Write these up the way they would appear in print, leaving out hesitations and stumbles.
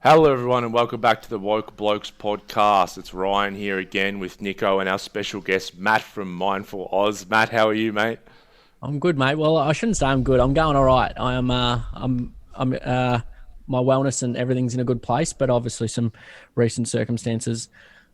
Hello everyone and welcome back to the Blokes podcast. It's Ryan here again with Nico and our special guest Matt from Mindfull Aus. Matt, how are you, mate? I'm good, mate. Well, I shouldn't say I'm good. I'm going all right. My wellness and everything's in a good place, but obviously some recent circumstances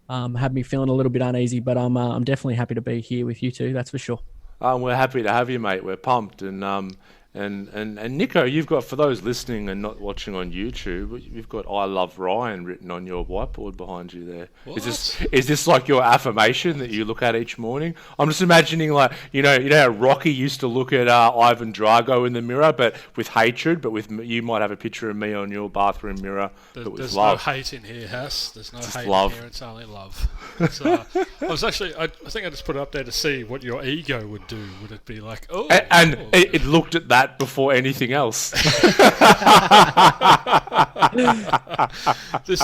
had me feeling a little bit uneasy. But I'm definitely happy to be here with you two. That's for sure. We're happy to have you, mate. We're pumped and Nico, you've got, for those listening and not watching on YouTube, you've got "I love Ryan" written on your whiteboard behind you there. What? Is this like your affirmation that you look at each morning? I'm just imagining, like, you know how Rocky used to look at Ivan Drago in the mirror, but with hatred. But with you might have a picture of me on your bathroom mirror, but with There's love. no hate in here, Hass. There's no Just hate love. in here. It's only love. So, I think I just put it up there to see what your ego would do. Would it be like, oh? It looked at that before anything else.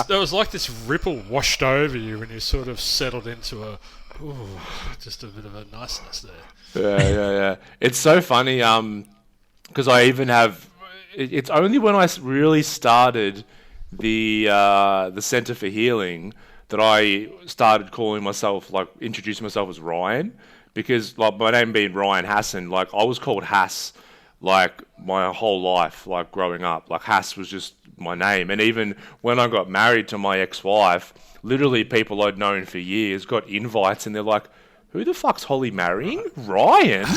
There was like this ripple washed over you, and you sort of settled into just a bit of a niceness there. Yeah. It's so funny, because I even have. It's only when I really started the Centre for Healing that I started calling myself, like, introducing myself as Ryan, because, like, my name being Ryan Hassan, like, I was called Hass, like, my whole life, like, growing up. Like, Hass was just my name. And even when I got married to my ex-wife, literally people I'd known for years got invites and they're like, who the fuck's Holly marrying? Ryan?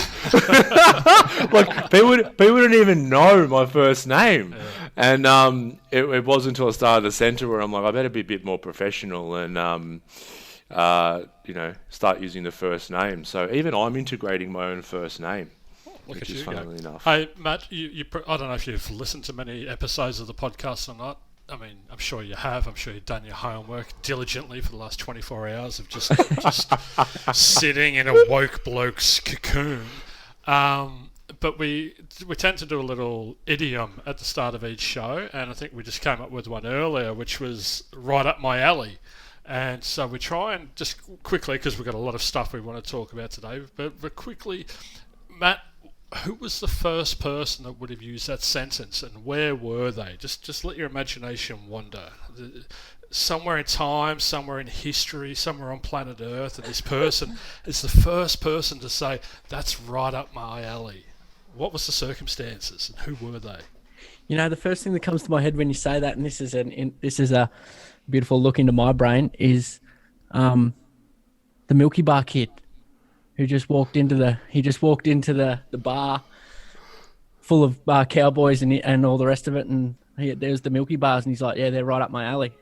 Like, people didn't even know my first name. Yeah. And it wasn't until I started the centre where I'm like, I better be a bit more professional and, start using the first name. So even I'm integrating my own first name. Look which at is you funnily go. enough. Hey, Matt, I don't know if you've listened to many episodes of the podcast or not. I mean, I'm sure you have. I'm sure you've done your homework diligently for the last 24 hours of just sitting in a woke bloke's cocoon. But we tend to do a little idiom at the start of each show, and I think we just came up with one earlier, which was right up my alley. And so we try and just quickly, because we've got a lot of stuff we want to talk about today, but quickly, Matt, who was the first person that would have used that sentence, and where were they? Just let your imagination wander. Somewhere in time, somewhere in history, somewhere on planet Earth, and this person is the first person to say, that's right up my alley. What was the circumstances, and who were they? You know, the first thing that comes to my head when you say that, and this is a beautiful look into my brain, is the Milky Bar Kid. Who just walked into the bar full of cowboys and all the rest of it, and there's the Milky Bars, and he's like, yeah, they're right up my alley.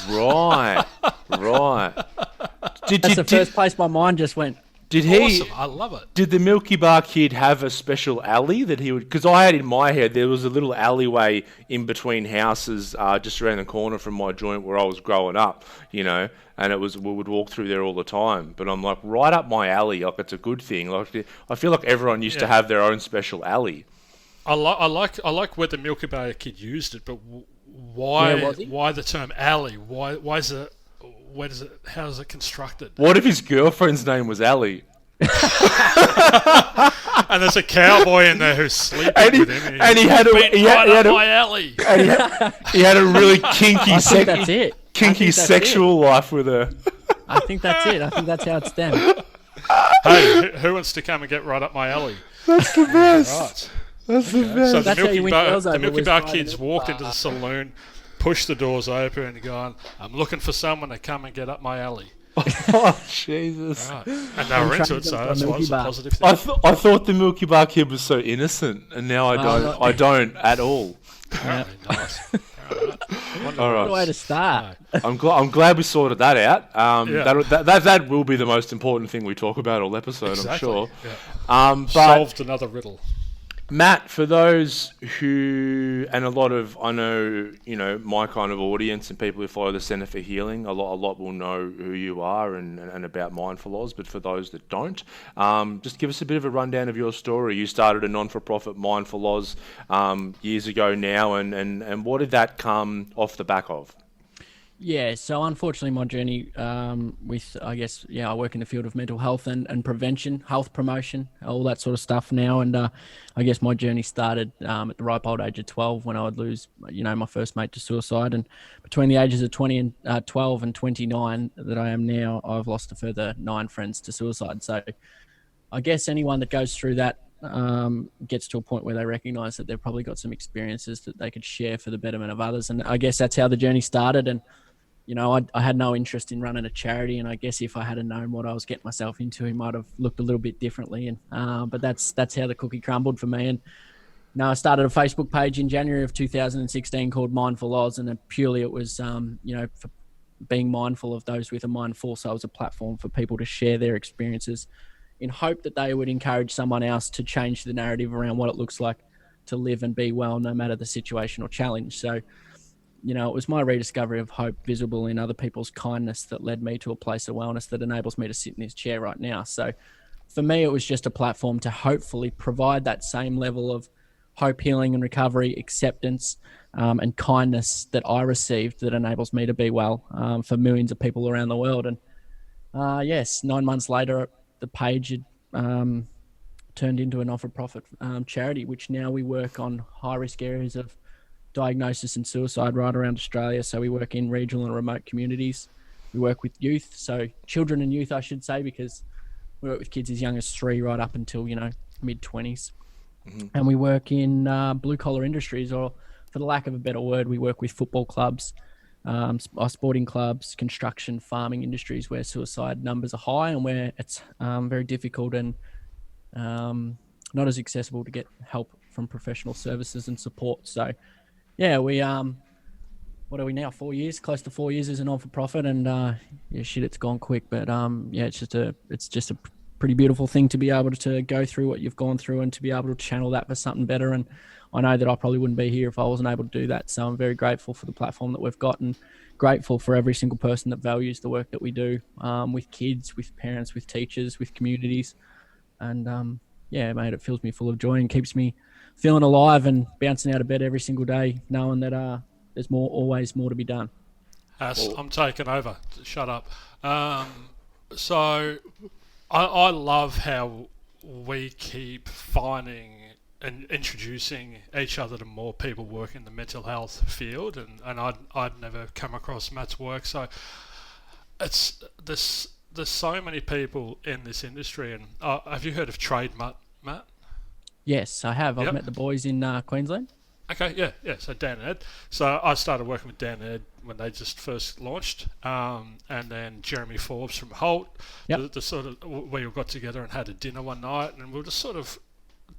Right. That's the first place my mind just went. Awesome, I love it. Did the Milky Bar Kid have a special alley that he would? Because I had in my head there was a little alleyway in between houses, just around the corner from my joint where I was growing up, and we would walk through there all the time. But I'm like, right up my alley, like, it's a good thing. Like, I feel like everyone used to have their own special alley. I like where the Milky Bar Kid used it, but why the term alley? Why is it? How is it constructed? What if his girlfriend's name was Allie? And there's a cowboy in there who's sleeping with him. And he had my alley. And he had a really kinky, sexual life with her. I think that's it. I think that's how it's done. Hey, who wants to come and get right up my alley? That's the best. Right. That's the best. So That's the Milky Bar Kids walked into the saloon, pushed the doors open, and gone, I'm looking for someone to come and get up my alley. Oh, Jesus. Right. And they were into it, so that's why it's a positive thing. I thought the Milky Bar Kid was so innocent, and now I don't. I don't at all. Apparently nice. All right. What a way to start. I'm glad we sorted that out. That will be the most important thing we talk about all episode, exactly. I'm sure. Yeah. Solved another riddle. Matt, for those who, and a lot of, I know, my kind of audience and people who follow the Centre for Healing, a lot will know who you are and about Mindfull Aus, but for those that don't, just give us a bit of a rundown of your story. You started a non-for-profit Mindfull Aus years ago now, and what did that come off the back of? Yeah, so unfortunately, my journey with, I guess, I work in the field of mental health and prevention, health promotion, all that sort of stuff now. And I guess my journey started at the ripe old age of 12 when I would lose, my first mate to suicide. And between the ages of 20 and 12 and 29 that I am now, I've lost a further 9 friends to suicide. So I guess anyone that goes through that gets to a point where they recognize that they've probably got some experiences that they could share for the betterment of others. And I guess that's how the journey started. And I had no interest in running a charity, and I guess if I had known what I was getting myself into, it might have looked a little bit differently. And but that's how the cookie crumbled for me. And I started a Facebook page in January of 2016 called Mindfull Aus, and purely it was for being mindful of those with a mindful. So it was a platform for people to share their experiences in hope that they would encourage someone else to change the narrative around what it looks like to live and be well, no matter the situation or challenge. So it was my rediscovery of hope visible in other people's kindness that led me to a place of wellness that enables me to sit in this chair right now. So for me, it was just a platform to hopefully provide that same level of hope, healing and recovery, acceptance, and kindness that I received that enables me to be well for millions of people around the world. And yes, 9 months later, the page had turned into a not-for-profit charity, which now we work on high-risk areas of diagnosis and suicide right around Australia. So we work in regional and remote communities. We work with youth, so children and youth, I should say, because we work with kids as young as 3 right up until, mid-20s. Mm-hmm. And we work in blue-collar industries, or for the lack of a better word, we work with football clubs, sporting clubs, construction, farming industries where suicide numbers are high and where it's very difficult and not as accessible to get help from professional services and support. So yeah, we what are we now? 4 years, close to 4 years as a non-for-profit, and it's gone quick, but it's just a pretty beautiful thing to be able to go through what you've gone through and to be able to channel that for something better. And I know that I probably wouldn't be here if I wasn't able to do that. So I'm very grateful for the platform that we've got, and grateful for every single person that values the work that we do with kids, with parents, with teachers, with communities, and mate, it fills me full of joy and keeps me feeling alive and bouncing out of bed every single day, knowing that there's always more to be done. I'm taking over. Shut up. So I love how we keep finding and introducing each other to more people working in the mental health field, and I'd never come across Matt's work. So it's this. There's so many people in this industry, and have you heard of Trade Matt? Yes, I have. I've met the boys in Queensland. Okay, yeah. So Dan and Ed. So I started working with Dan and Ed when they just first launched, and then Jeremy Forbes from Holt. Yep. The sort of we all got together and had a dinner one night, and we were just sort of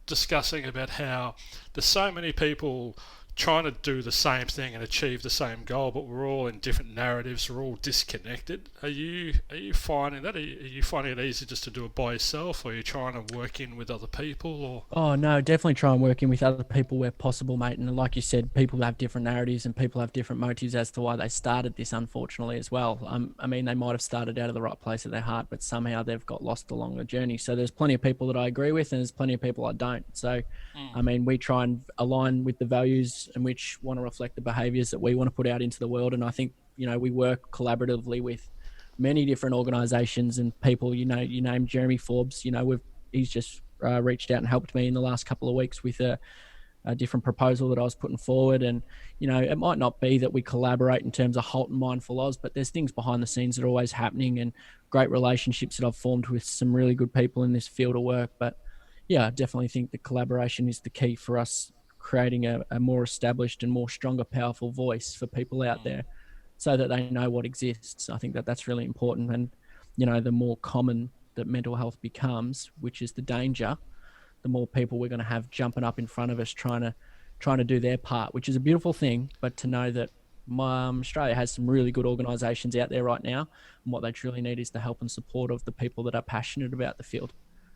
discussing about how there's so many people trying to do the same thing and achieve the same goal, but we're all in different narratives. We're all disconnected. Are you finding that? Are you finding it easy just to do it by yourself, or are you trying to work in with other people? Or Oh no, definitely try and work in with other people where possible, mate. And like you said, people have different narratives and people have different motives as to why they started this, unfortunately, as well. I mean, they might have started out of the right place of their heart, but somehow they've got lost along the journey. So there's plenty of people that I agree with, and there's plenty of people I don't. So I mean, we try and align with the values and which want to reflect the behaviours that we want to put out into the world. And I think, we work collaboratively with many different organisations and people. You named Jeremy Forbes. He's just reached out and helped me in the last couple of weeks with a different proposal that I was putting forward. And, it might not be that we collaborate in terms of Holt and Mindful Aus, but there's things behind the scenes that are always happening, and great relationships that I've formed with some really good people in this field of work. But yeah, I definitely think the collaboration is the key for us creating a more established and more stronger, powerful voice for people out there so that they know what exists. I think that that's really important. And, the more common that mental health becomes, which is the danger, the more people we're going to have jumping up in front of us trying to do their part, which is a beautiful thing. But to know that Australia has some really good organisations out there right now, and what they truly need is the help and support of the people that are passionate about the field.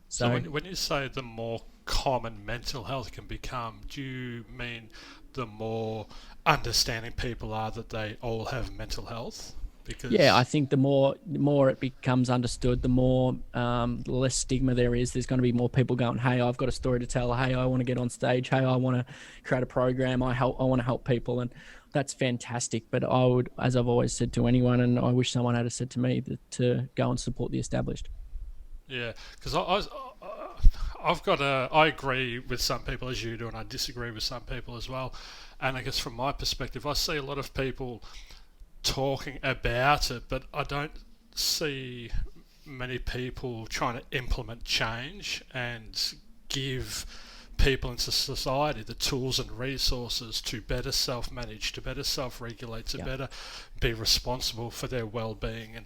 So when you say the more common mental health can become, do you mean the more understanding people are that they all have mental health? Because Yeah, I think the more it becomes understood, the less stigma there is. There's going to be more people going, "Hey, I've got a story to tell. Hey, I want to get on stage. Hey, I want to create a program. I want to help people," and that's fantastic. But I would, as I've always said to anyone, and I wish someone had said to me, to go and support the established. yeah, because I agree with some people as you do, and I disagree with some people as well. And I guess from my perspective, I see a lot of people talking about it, but I don't see many people trying to implement change and give people into society the tools and resources to better self-manage, to better self-regulate, to better be responsible for their well-being. And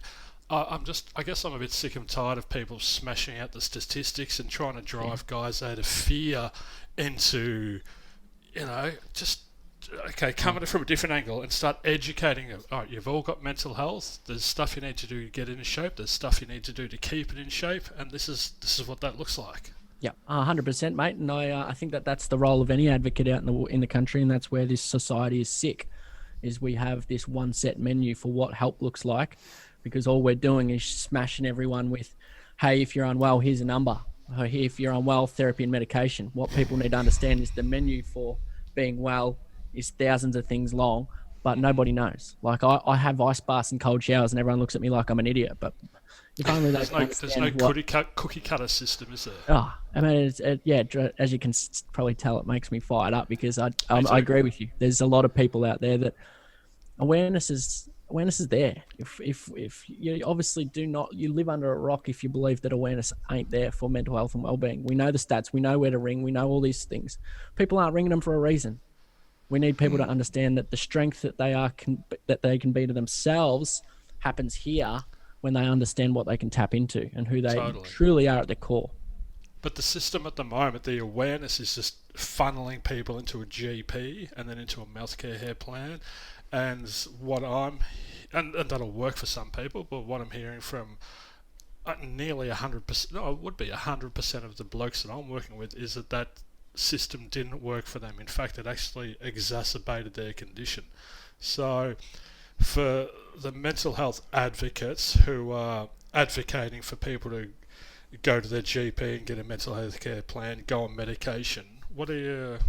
I guess I'm a bit sick and tired of people smashing out the statistics and trying to drive guys out of fear into, just come at it from a different angle and start educating them. All right, you've all got mental health. There's stuff you need to do to get it in shape. There's stuff you need to do to keep it in shape, and this is what that looks like. Yeah, 100%, mate. And I think that's the role of any advocate out in the country, and that's where this society is sick. Is we have this one set menu for what help looks like, because all we're doing is smashing everyone with, "Hey, if you're unwell, here's a number. If you're unwell, therapy and medication." What people need to understand is the menu for being well is thousands of things long, but nobody knows. Like I have ice baths and cold showers, and everyone looks at me like I'm an idiot. But if only they there's no cookie cutter system, is there? I mean, as you can probably tell, it makes me fired up, because I agree with you. There's a lot of people out there that awareness is there. If you obviously you live under a rock if you believe that awareness ain't there for mental health and well-being. We know the stats, we know where to ring, we know all these things. People aren't ringing them for a reason. We need people to understand that the strength that they can be to themselves happens here when they understand what they can tap into and who they truly are at the core. But the system at the moment, the awareness is just funneling people into a GP and then into a healthcare care plan. And and that'll work for some people, but what I'm hearing from nearly 100%, no, it would be 100% of the blokes that I'm working with, is that system didn't work for them. In fact, it actually exacerbated their condition. So for the mental health advocates who are advocating for people to go to their GP and get a mental health care plan, go on medication, what are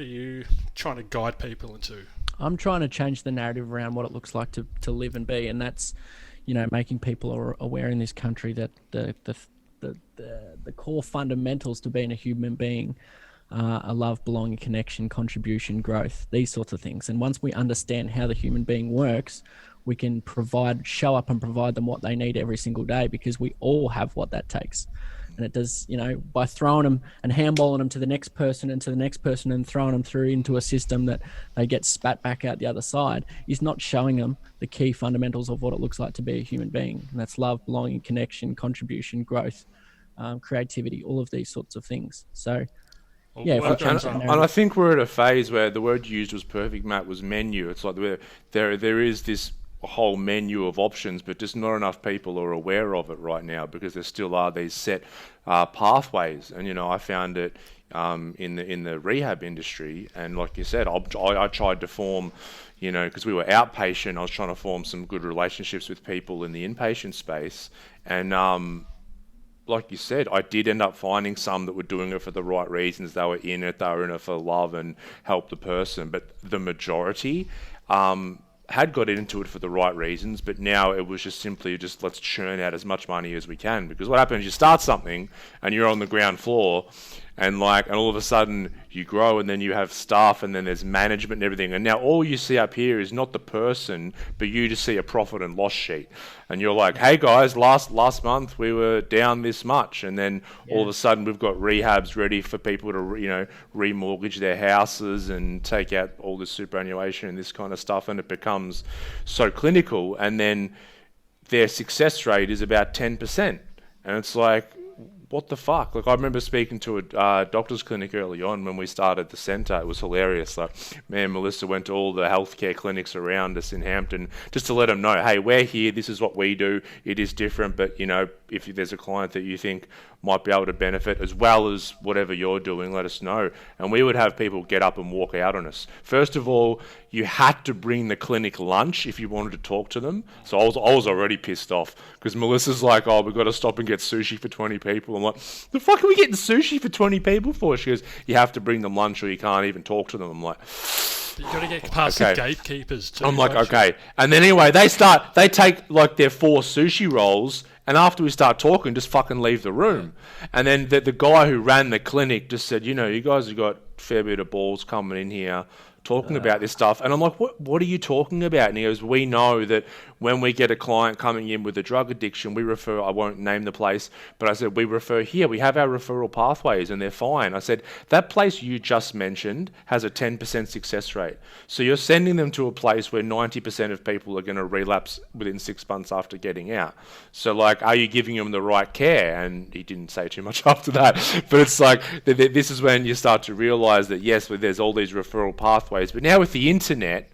you trying to guide people into? I'm trying to change the narrative around what it looks like to live and be, and that's, making people aware in this country that the core fundamentals to being a human being are love, belonging, connection, contribution, growth, these sorts of things. And once we understand how the human being works, we can show up and provide them what they need every single day, because we all have what that takes. And it does, by throwing them and handballing them to the next person and to the next person and throwing them through into a system that they get spat back out the other side, is not showing them the key fundamentals of what it looks like to be a human being. And that's love, belonging, connection, contribution, growth, creativity, all of these sorts of things. So, yeah. And I think we're at a phase where the word used was perfect, Matt, was menu. It's like there is this whole menu of options, but just not enough people are aware of it right now, because there still are these set pathways. And I found it in the rehab industry, and like you said, I tried to form, because we were outpatient, I was trying to form some good relationships with people in the inpatient space, and like you said, I did end up finding some that were doing it for the right reasons. They were in it for love and help the person, but the majority had got into it for the right reasons, but now it was just simply let's churn out as much money as we can. Because what happens, you start something and you're on the ground floor, and all of a sudden you grow, and then you have staff, and then there's management and everything, and now all you see up here is not the person, but you just see a profit and loss sheet, and you're like, hey guys, last month we were down this much, and then all of a sudden we've got rehabs ready for people to remortgage their houses and take out all this superannuation and this kind of stuff, and it becomes so clinical, and then their success rate is about 10%, and it's like, what the fuck? Like, I remember speaking to a doctor's clinic early on when we started the centre. It was hilarious. Like, me and Melissa went to all the healthcare clinics around us in Hampton just to let them know, hey, we're here. This is what we do. It is different, but, if there's a client that you think might be able to benefit, as well as whatever you're doing, let us know. And we would have people get up and walk out on us. First of all, you had to bring the clinic lunch if you wanted to talk to them. So I was already pissed off because Melissa's like, oh, we've got to stop and get sushi for 20 people. I'm like, the fuck are we getting sushi for 20 people for? She goes, you have to bring them lunch or you can't even talk to them. I'm like, you got to get past the gatekeepers too. I'm like, okay. And then anyway, they take like their 4 sushi rolls, and after we start talking, just fucking leave the room. And then the guy who ran the clinic just said, you guys have got a fair bit of balls coming in here talking about this stuff. And I'm like, what are you talking about? And he goes, we know that when we get a client coming in with a drug addiction, we refer, I won't name the place, but I said, we refer here. We have our referral pathways and they're fine. I said, that place you just mentioned has a 10% success rate. So you're sending them to a place where 90% of people are going to relapse within 6 months after getting out. So like, are you giving them the right care? And he didn't say too much after that. But it's like, this is when you start to realize that yes, there's all these referral pathways. But now with the internet,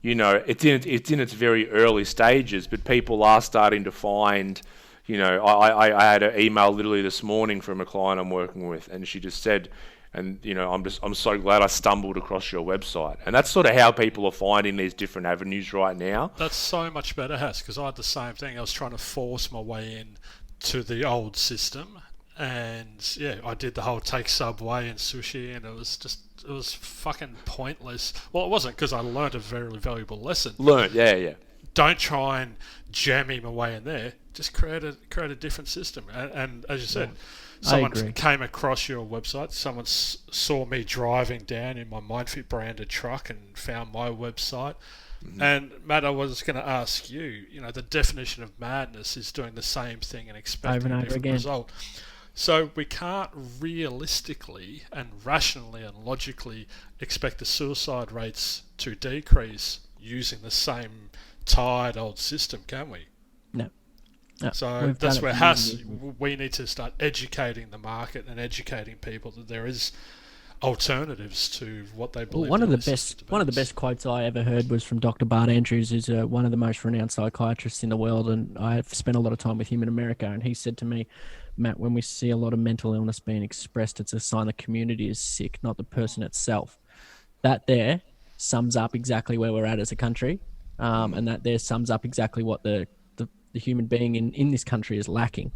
it's in its very early stages, but people are starting to find, I had an email literally this morning from a client I'm working with, and she just said, and I'm so glad I stumbled across your website. And that's sort of how people are finding these different avenues right now. That's so much better, Hass, because I had the same thing. I was trying to force my way in to the old system, and yeah, I did the whole take Subway and sushi, and it was fucking pointless. Well, it wasn't, because I learned a very valuable lesson. Yeah. Don't try and jam my way in there. Just create a different system. And as you said, someone came across your website. Someone saw me driving down in my Myndfit branded truck and found my website. Mm-hmm. And Matt, I was going to ask you. The definition of madness is doing the same thing and expecting a different result. So we can't realistically and rationally and logically expect the suicide rates to decrease using the same tired old system, can we? No. So that's where we need to start educating the market and educating people that there is alternatives to what they believe. One of the best quotes I ever heard was from Dr. Bart Andrews, who's one of the most renowned psychiatrists in the world, and I've spent a lot of time with him in America, and he said to me, Matt, when we see a lot of mental illness being expressed, it's a sign the community is sick, not the person itself. That there sums up exactly where we're at as a country, and that there sums up exactly what the human being in this country is lacking,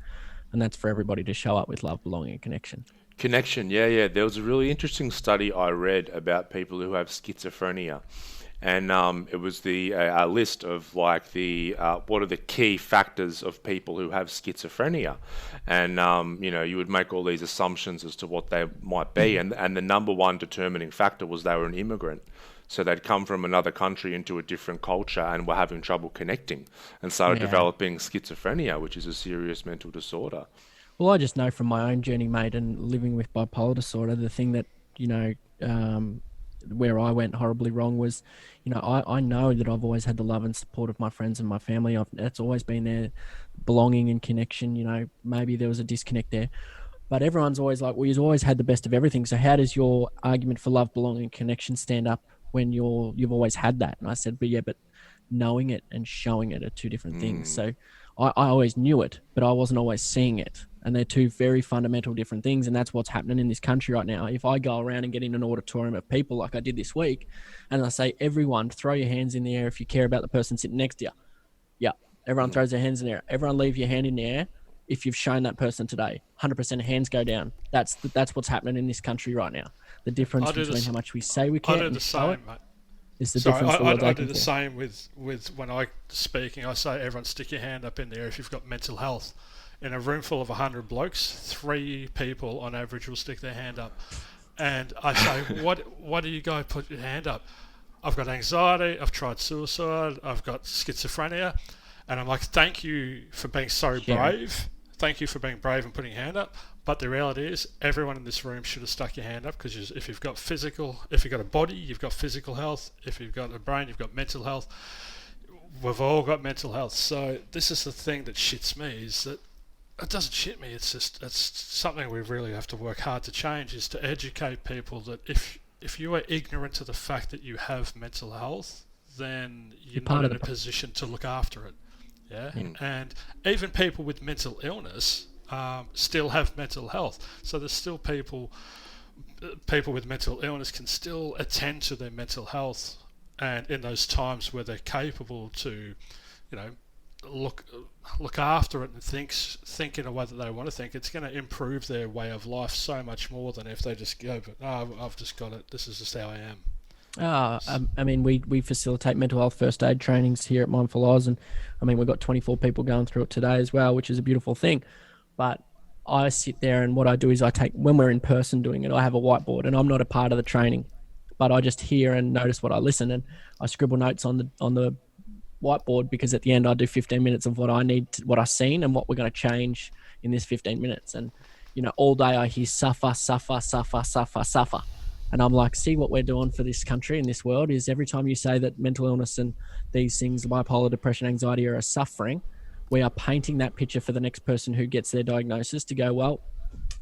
and that's for everybody to show up with love, belonging, and connection. Connection, yeah. There was a really interesting study I read about people who have schizophrenia, and it was a list of like what are the key factors of people who have schizophrenia, and you would make all these assumptions as to what they might be, and the number one determining factor was they were an immigrant. So they'd come from another country into a different culture and were having trouble connecting and started developing schizophrenia, which is a serious mental disorder. Well, I just know from my own journey, mate, and living with bipolar disorder, the thing that, where I went horribly wrong was, I know that I've always had the love and support of my friends and my family. That's always been there, belonging and connection. Maybe there was a disconnect there. But everyone's always like, well, you've always had the best of everything. So how does your argument for love, belonging, and connection stand up when you've always had that? And I said, but knowing it and showing it are two different things. So I always knew it, but I wasn't always seeing it. And they're two very fundamental different things. And that's what's happening in this country right now. If I go around and get in an auditorium of people like I did this week, and I say, everyone, throw your hands in the air if you care about the person sitting next to you. Yeah. Everyone throws their hands in the air. Everyone leave your hand in the air if you've shown that person today. 100% hands go down. That's what's happening in this country right now. The difference between how much we say we care and show it is the difference. I do the same with when I speaking. I say, everyone stick your hand up in the air if you've got mental health. In a room full of 100 blokes, 3 people on average will stick their hand up. And I say, what do you guys put your hand up? I've got anxiety, I've tried suicide, I've got schizophrenia. And I'm like, thank you for being so brave. Thank you for being brave and putting your hand up. But the reality is, everyone in this room should have stuck your hand up, because if you've got a body, you've got physical health. If you've got a brain, you've got mental health. We've all got mental health. So this is the thing that shits me, is that it doesn't shit me. It's something we really have to work hard to change, is to educate people that if you are ignorant to the fact that you have mental health, then you're not in a position to look after it. Yeah, and even people with mental illness still have mental health. So there's still people with mental illness can still attend to their mental health, and in those times where they're capable to, you know, look after it and think in a way that they want to think, it's going to improve their way of life so much more than if they just go, but I've just got it, this is just how I am. I mean, we facilitate mental health first aid trainings here at Mindfull Aus, and I mean, we've got 24 people going through it today as well, which is a beautiful thing. But I sit there, and what I do is when we're in person doing it, I have a whiteboard, and I'm not a part of the training, but I just hear and notice what I listen, and I scribble notes on the whiteboard, because at the end I do 15 minutes of what I've seen and what we're going to change in this 15 minutes. And, you know, all day I hear suffer. And I'm like, see, what we're doing for this country and this world is every time you say that mental illness and these things, bipolar, depression, anxiety, are a suffering, we are painting that picture for the next person who gets their diagnosis to go, well,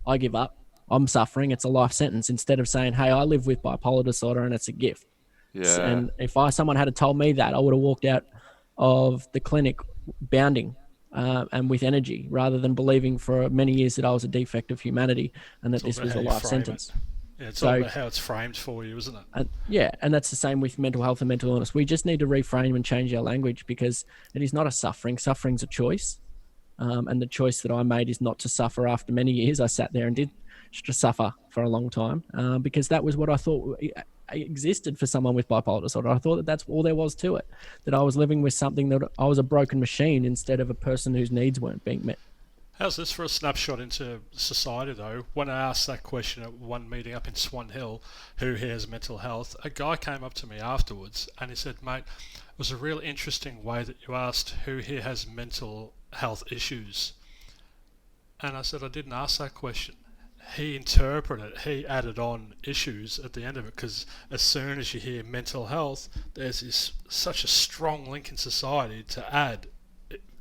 I give up. I'm suffering. It's a life sentence, instead of saying, hey, I live with bipolar disorder and it's a gift. Yeah. And if someone had told me that, I would have walked out of the clinic bounding and with energy, rather than believing for many years that I was a defect of humanity and that this was a life sentence. Yeah, it's all about how it's framed for you, isn't it? And that's the same with mental health and mental illness. We just need to reframe and change our language, because it is not a suffering. Suffering's a choice. And the choice that I made is not to suffer. After many years, I sat there and did to suffer for a long time, because that was what I thought existed for someone with bipolar disorder. I thought that that's all there was to it, that I was living with something, that I was a broken machine instead of a person whose needs weren't being met. How's this for a snapshot into society, though? When I asked that question at one meeting up in Swan Hill, who here has mental health, a guy came up to me afterwards and he said, mate, it was a real interesting way that you asked who here has mental health issues. And I said, I didn't ask that question. He interpreted it, he added on issues at the end of it, because as soon as you hear mental health, there's such a strong link in society to add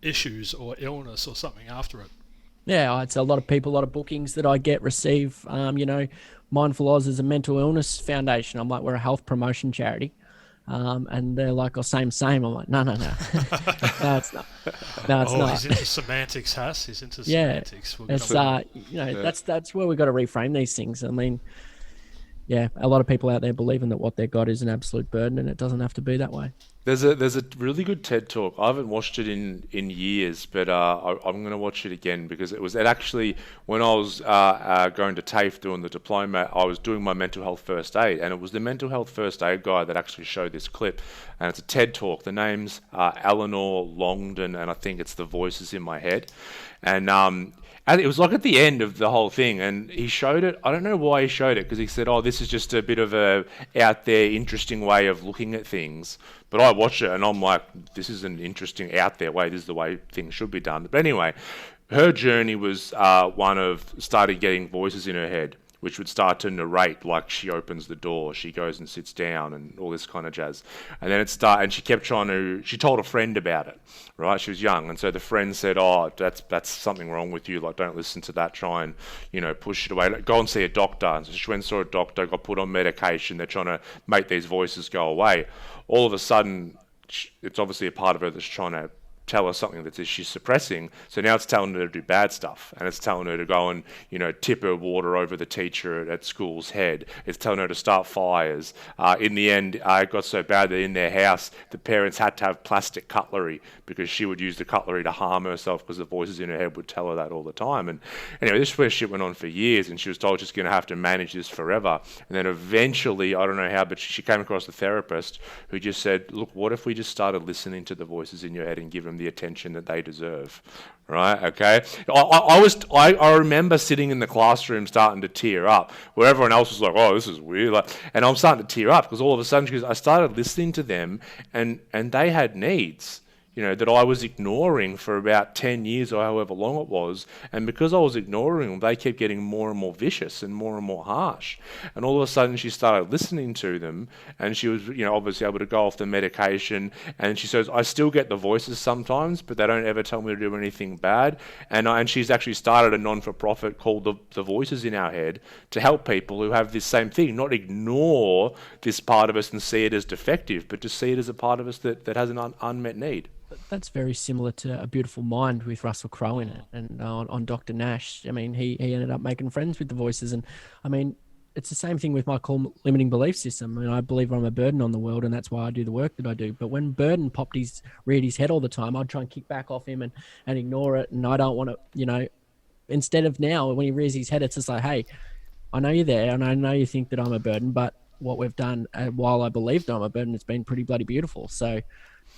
issues or illness or something after it. Yeah, it's a lot of people, a lot of bookings that I receive. Mindfull Aus is a mental illness foundation. I'm like, we're a health promotion charity. And they're like, oh, same. I'm like, no. No, it's not. No, it's not. He's into semantics, Hass. He's into semantics. It's, that's where we've got to reframe these things. I mean, yeah, a lot of people out there believing that what they've got is an absolute burden, and it doesn't have to be that way. There's a really good TED talk. I haven't watched it in years, but I'm going to watch it again, because it actually, when I was going to TAFE doing the diploma, I was doing my mental health first aid, and it was the mental health first aid guy that actually showed this clip, and it's a TED talk. The name's Eleanor Longden, and I think it's The Voices in My Head, and it was like at the end of the whole thing, and he showed it. I don't know why he showed it, because he said, oh, this is just a bit of a out there, interesting way of looking at things. But I watched it, and I'm like, this is an interesting, out there way. This is the way things should be done. But anyway, her journey was one of started getting voices in her head, which would start to narrate, like she opens the door, she goes and sits down, and all this kind of jazz. And then and she kept she told a friend about it, right? She was young, and so the friend said, oh, that's something wrong with you, like, don't listen to that, try and, push it away, go and see a doctor. And so she went and saw a doctor, got put on medication, they're trying to make these voices go away. All of a sudden, it's obviously a part of her that's trying to tell her something that she's suppressing. So now it's telling her to do bad stuff, and it's telling her to go and tip her water over the teacher at school's head. It's telling her to start fires. In the end, it got so bad that in their house the parents had to have plastic cutlery, because she would use the cutlery to harm herself, because the voices in her head would tell her that all the time. And anyway, this where shit went on for years, and she was told she's going to have to manage this forever. And then eventually, I don't know how, but she came across a therapist who just said, look, what if we just started listening to the voices in your head and give them the attention that they deserve, right? Okay. I remember sitting in the classroom starting to tear up, where everyone else was like, "Oh, this is weird," and I'm starting to tear up, because all of a sudden, I started listening to them, and they had needs, that I was ignoring for about 10 years or however long it was. And because I was ignoring them, they kept getting more and more vicious and more harsh. And all of a sudden she started listening to them, and she was, obviously able to go off the medication. And she says, I still get the voices sometimes, but they don't ever tell me to do anything bad. And she's actually started a non-for-profit called the Voices in Our Head to help people who have this same thing, not ignore this part of us and see it as defective, but to see it as a part of us that has an unmet need. that's very similar to A Beautiful Mind with Russell Crowe in it, and on Dr. Nash. I mean, he ended up making friends with the voices, and I mean, it's the same thing with my core limiting belief system. I mean, I believe I'm a burden on the world, and that's why I do the work that I do. But when burden reared his head all the time, I'd try and kick back off him and ignore it, and I don't want to, instead of now, when he rears his head, it's just like, hey, I know you're there, and I know you think that I'm a burden, but what we've done while I believed I'm a burden, it's been pretty bloody beautiful. So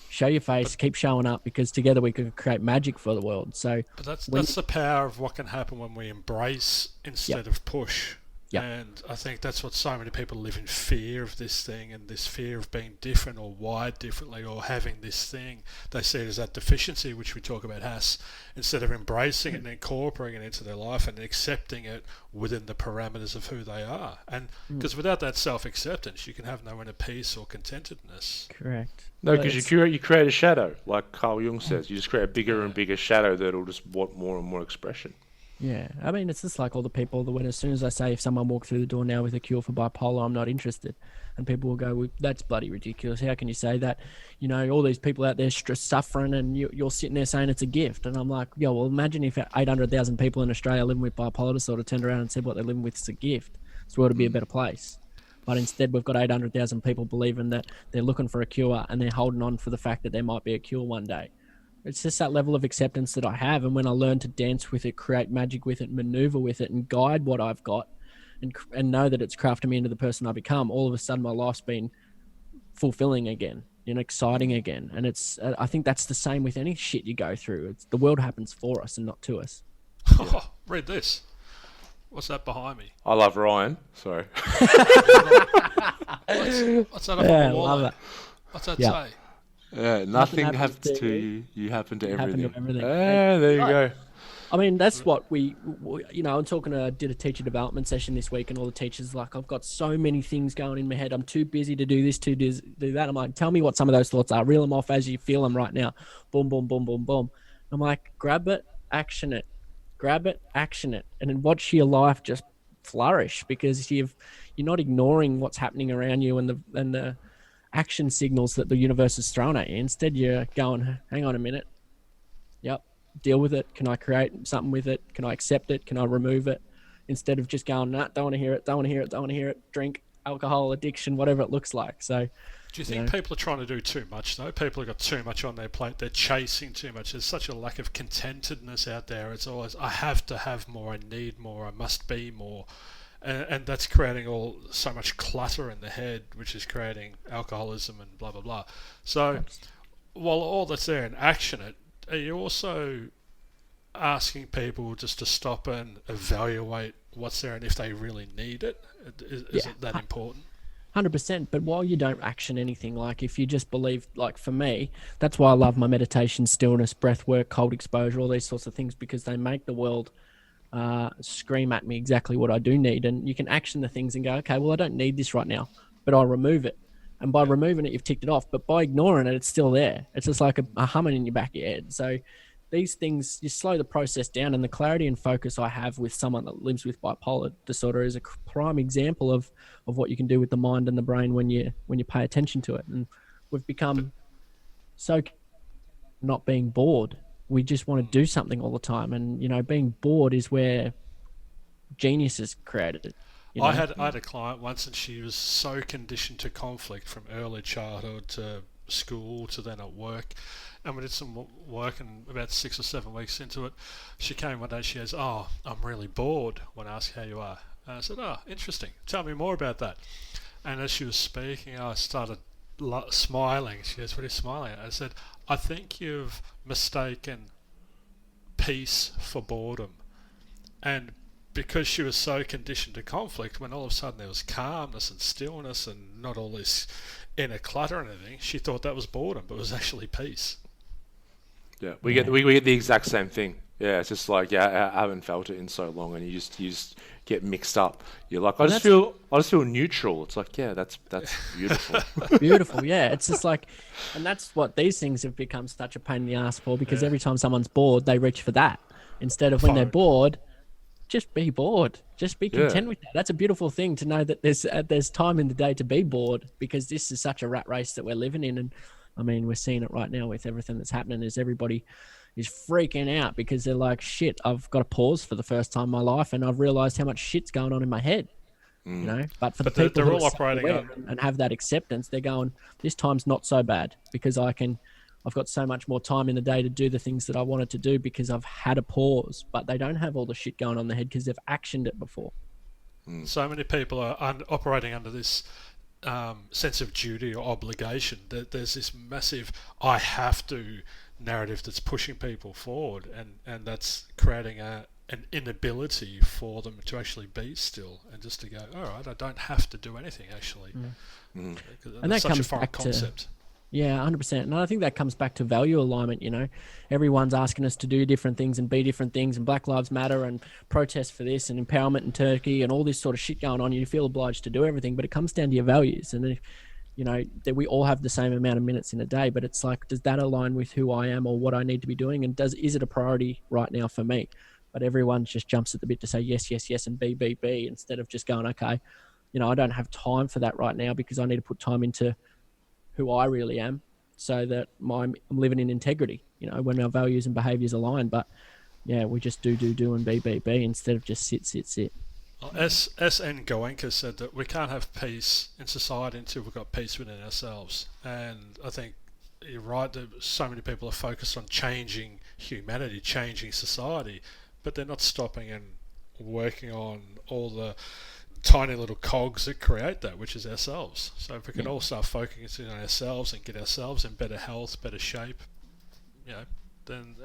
show your face, keep showing up, because together we can create magic for the world. So, but that's the power of what can happen when we embrace instead of push. Yep. And I think that's what so many people live in fear of this thing, and this fear of being different or wired differently or having this thing. They see it as that deficiency, which we talk about, Hass, instead of embracing it and incorporating it into their life and accepting it within the parameters of who they are. And because without that self-acceptance, you can have no inner peace or contentedness. Correct. No, because you create a shadow, like Carl Jung says. You just create a bigger and bigger shadow that'll just want more and more expression. Yeah, I mean, it's just like all the people that when as soon as I say if someone walked through the door now with a cure for bipolar, I'm not interested. And people will go, well, that's bloody ridiculous. How can you say that? All these people out there suffering and you're sitting there saying it's a gift. And I'm like, yeah, well, imagine if 800,000 people in Australia living with bipolar disorder turned around and said what they're living with is a gift. This world would be a better place. But instead, we've got 800,000 people believing that they're looking for a cure and they're holding on for the fact that there might be a cure one day. It's just that level of acceptance that I have. And when I learn to dance with it, create magic with it, maneuver with it, and guide what I've got and know that it's crafted me into the person I become, all of a sudden my life's been fulfilling again, exciting again. And I think that's the same with any shit you go through. The world happens for us and not to us. Oh, read this. What's that behind me? I love Ryan. Sorry. What's that up on the wall? Love that. What's that say? Yeah, nothing happens to you. You happen to everything. Yeah, there you go. I mean, that's what I'm talking I did a teacher development session this week, and all the teachers like, I've got so many things going in my head. I'm too busy to do this, to do that. I'm like, tell me what some of those thoughts are. Reel them off as you feel them right now. Boom, boom, boom, boom, boom. I'm like, grab it, action it. Grab it, action it. And then watch your life just flourish, because you're not ignoring what's happening around you and the action signals that the universe is throwing at you. Instead, you're going, hang on a minute. Yep. Deal with it. Can I create something with it? Can I accept it? Can I remove it? Instead of just going, nah, don't want to hear it, don't want to hear it, don't want to hear it. Drink, alcohol, addiction, whatever it looks like. So, do you think people are trying to do too much, though? People have got too much on their plate. They're chasing too much. There's such a lack of contentedness out there. It's always, I have to have more, I need more, I must be more. And that's creating so much clutter in the head, which is creating alcoholism and blah, blah, blah. So while all that's there in action, are you also asking people just to stop and evaluate what's there and if they really need it? Is it that important? 100%. But while you don't action anything, like if you just believe, like for me, that's why I love my meditation, stillness, breath work, cold exposure, all these sorts of things, because they make the world scream at me exactly what I do need. And you can action the things and go, okay, well, I don't need this right now, but I'll remove it. And by removing it, you've ticked it off. But by ignoring it, it's still there. It's just like a humming in your back of your head. So these things, you slow the process down, and the clarity and focus I have with someone that lives with bipolar disorder is a prime example of what you can do with the mind and the brain when you pay attention to it. And we've become so not being bored. We just want to do something all the time. And, being bored is where genius is created. I had a client once, and she was so conditioned to conflict from early childhood to school to then at work. And we did some work, and about 6 or 7 weeks into it, she came one day, she goes, "Oh, I'm really bored," when I asked how you are. And I said, "Oh, interesting. Tell me more about that." And as she was speaking, I started smiling. She goes, "What are you smiling at?" I said, "I think you've mistaken peace for boredom." And because she was so conditioned to conflict, when all of a sudden there was calmness and stillness and not all this inner clutter and everything, she thought that was boredom, but it was actually peace. Yeah, we get the exact same thing. Yeah, it's just like, I haven't felt it in so long, and you just get mixed up. You're like, I just feel neutral. It's like, yeah, that's beautiful. Beautiful, yeah. It's just like, and that's what these things have become such a pain in the ass for, because every time someone's bored, they reach for that instead of when they're bored. Just be bored. Just be content with that. That's a beautiful thing to know that there's time in the day to be bored, because this is such a rat race that we're living in. And I mean, we're seeing it right now with everything that's happening. Is everybody is freaking out because they're like, shit, I've got to pause for the first time in my life, and I've realized how much shit's going on in my head. You know, but for the people they're who all are operating self-aware and have that acceptance, they're going, this time's not so bad because I've got so much more time in the day to do the things that I wanted to do because I've had a pause. But they don't have all the shit going on in their head because they've actioned it before. So many people are operating under this sense of duty or obligation. There's this massive "I have to" narrative that's pushing people forward, and that's creating an inability for them to actually be still and just to go, all right, I don't have to do anything actually. And that's that such a comes foreign back concept. to, yeah, 100%. And I think that comes back to value alignment. You know, everyone's asking us to do different things and be different things, and Black Lives Matter and protest for this and empowerment in Turkey and all this sort of shit going on. You feel obliged to do everything, but it comes down to your values. And if, you know, that we all have the same amount of minutes in a day, but it's like, does that align with who I am or what I need to be doing? And is it a priority right now for me? But everyone just jumps at the bit to say yes, yes, yes, and B, B, B, instead of just going, okay, you know, I don't have time for that right now because I need to put time into who I really am so that I'm living in integrity, you know, when our values and behaviors align. But yeah, we just do, and B, B, B, instead of just sit. Well, S.N. Goenka said that we can't have peace in society until we've got peace within ourselves. And I think you're right that so many people are focused on changing humanity, changing society, but they're not stopping and working on all the tiny little cogs that create that, which is ourselves. So if we can all start focusing on ourselves and get ourselves in better health, better shape, you know, then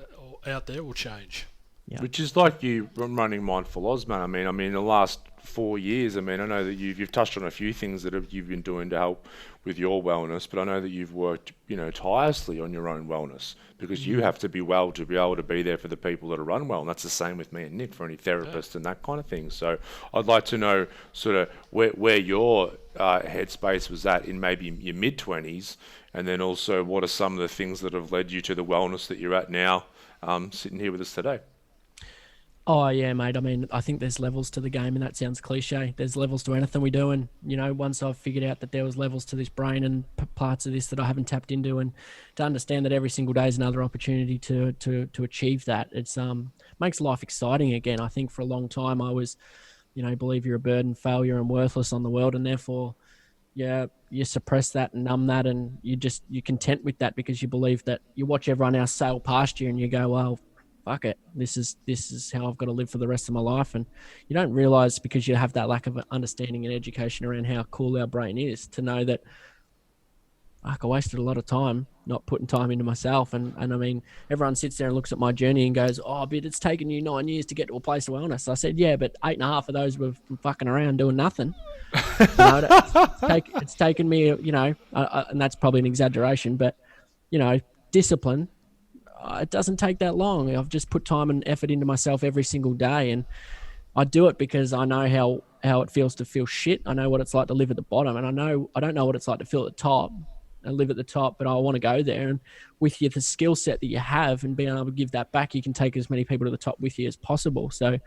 out there will change. Yeah. Which is like you running Mindfull Aus, man. I mean, the last 4 years, I mean, I know that you've touched on a few things that you've been doing to help with your wellness, but I know that you've worked, you know, tirelessly on your own wellness because you have to be well to be able to be there for the people that are unwell. And that's the same with me and Nick for any therapist and that kind of thing. So I'd like to know sort of where your headspace was at in maybe your mid-20s, and then also what are some of the things that have led you to the wellness that you're at now, sitting here with us today. Oh, yeah, mate. I mean, I think there's levels to the game, and that sounds cliche. There's levels to anything we do. And, you know, once I've figured out that there was levels to this brain and parts of this that I haven't tapped into, and to understand that every single day is another opportunity to achieve that, it's makes life exciting again. I think for a long time I was, you know, believe you're a burden, failure, and worthless on the world, and therefore, yeah, you suppress that and numb that, and you're content with that because you believe that you watch everyone else sail past you and you go, well, fuck it, this is how I've got to live for the rest of my life. And you don't realize, because you have that lack of understanding and education around how cool our brain is, to know that, fuck, I wasted a lot of time not putting time into myself. And I mean, everyone sits there and looks at my journey and goes, oh, but it's taken you 9 years to get to a place of wellness. I said, yeah, but 8.5 of those were fucking around doing nothing. You know, it's taken me, you know, and that's probably an exaggeration, but, you know, discipline, it doesn't take that long. I've just put time and effort into myself every single day, and I do it because I know how it feels to feel shit. I know what it's like to live at the bottom, and I don't know what it's like to feel at the top and live at the top, but I want to go there. And with you, the skill set that you have and being able to give that back, you can take as many people to the top with you as possible. So,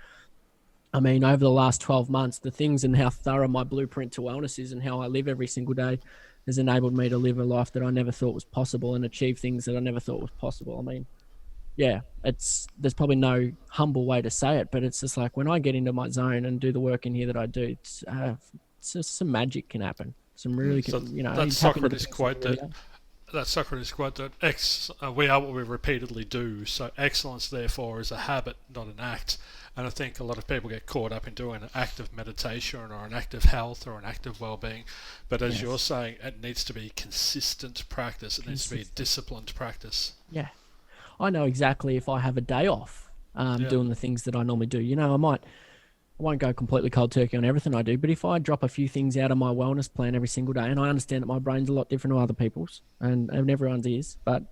I mean, over the last 12 months, the things and how thorough my blueprint to wellness is and how I live every single day has enabled me to live a life that I never thought was possible and achieve things that I never thought was possible. I mean, yeah, there's probably no humble way to say it, but it's just like when I get into my zone and do the work in here that I do, it's just some magic can happen. Some really, you know, that Socrates quote that we are what we repeatedly do. So excellence, therefore, is a habit, not an act. And I think a lot of people get caught up in doing an act of meditation or an act of health or an act of well-being. But as you're saying, it needs to be consistent practice. It needs to be disciplined practice. Yeah. I know exactly if I have a day off doing the things that I normally do. You know, I won't go completely cold turkey on everything I do, but if I drop a few things out of my wellness plan every single day, and I understand that my brain's a lot different to other people's, and everyone's is, but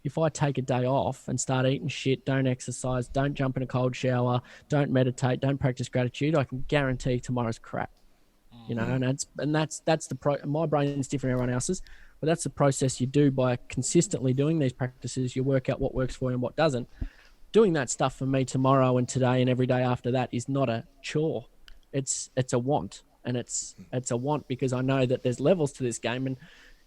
if I take a day off and start eating shit, don't exercise, don't jump in a cold shower, don't meditate, don't practice gratitude, I can guarantee tomorrow's crap. You know, and that's my brain's different than everyone else's, but that's the process you do by consistently doing these practices. You work out what works for you and what doesn't. Doing that stuff for me tomorrow and today and every day after that is not a chore. It's a want, and it's a want because I know that there's levels to this game, and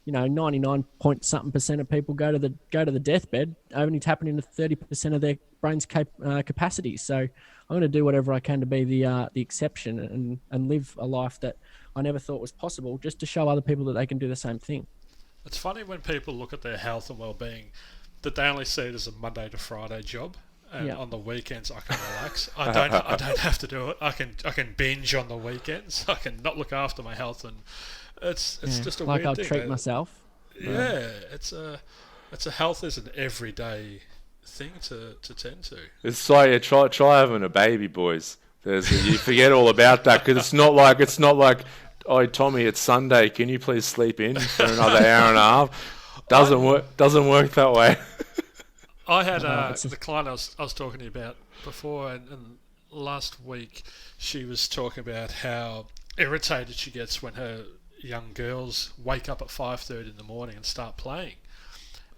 99 point something percent of people go to the deathbed only tapping into 30% of their brain's capacity. So I'm going to do whatever I can to be the exception and live a life that I never thought was possible, just to show other people that they can do the same thing. It's funny when people look at their health and well-being that they only see it as a Monday to Friday job, and on the weekends I can relax. I don't have to do it. I can binge on the weekends. I can not look after my health, and it's just a like weird I'll thing. treat myself. Yeah, it's a health is an everyday thing to tend to. It's like try having a baby, boys. You forget all about that, because it's not like, oh Tommy, it's Sunday. Can you please sleep in for another hour and a half? Doesn't work that way. I had the client I was talking to you about before, and last week she was talking about how irritated she gets when her young girls wake up at 5:30 in the morning and start playing.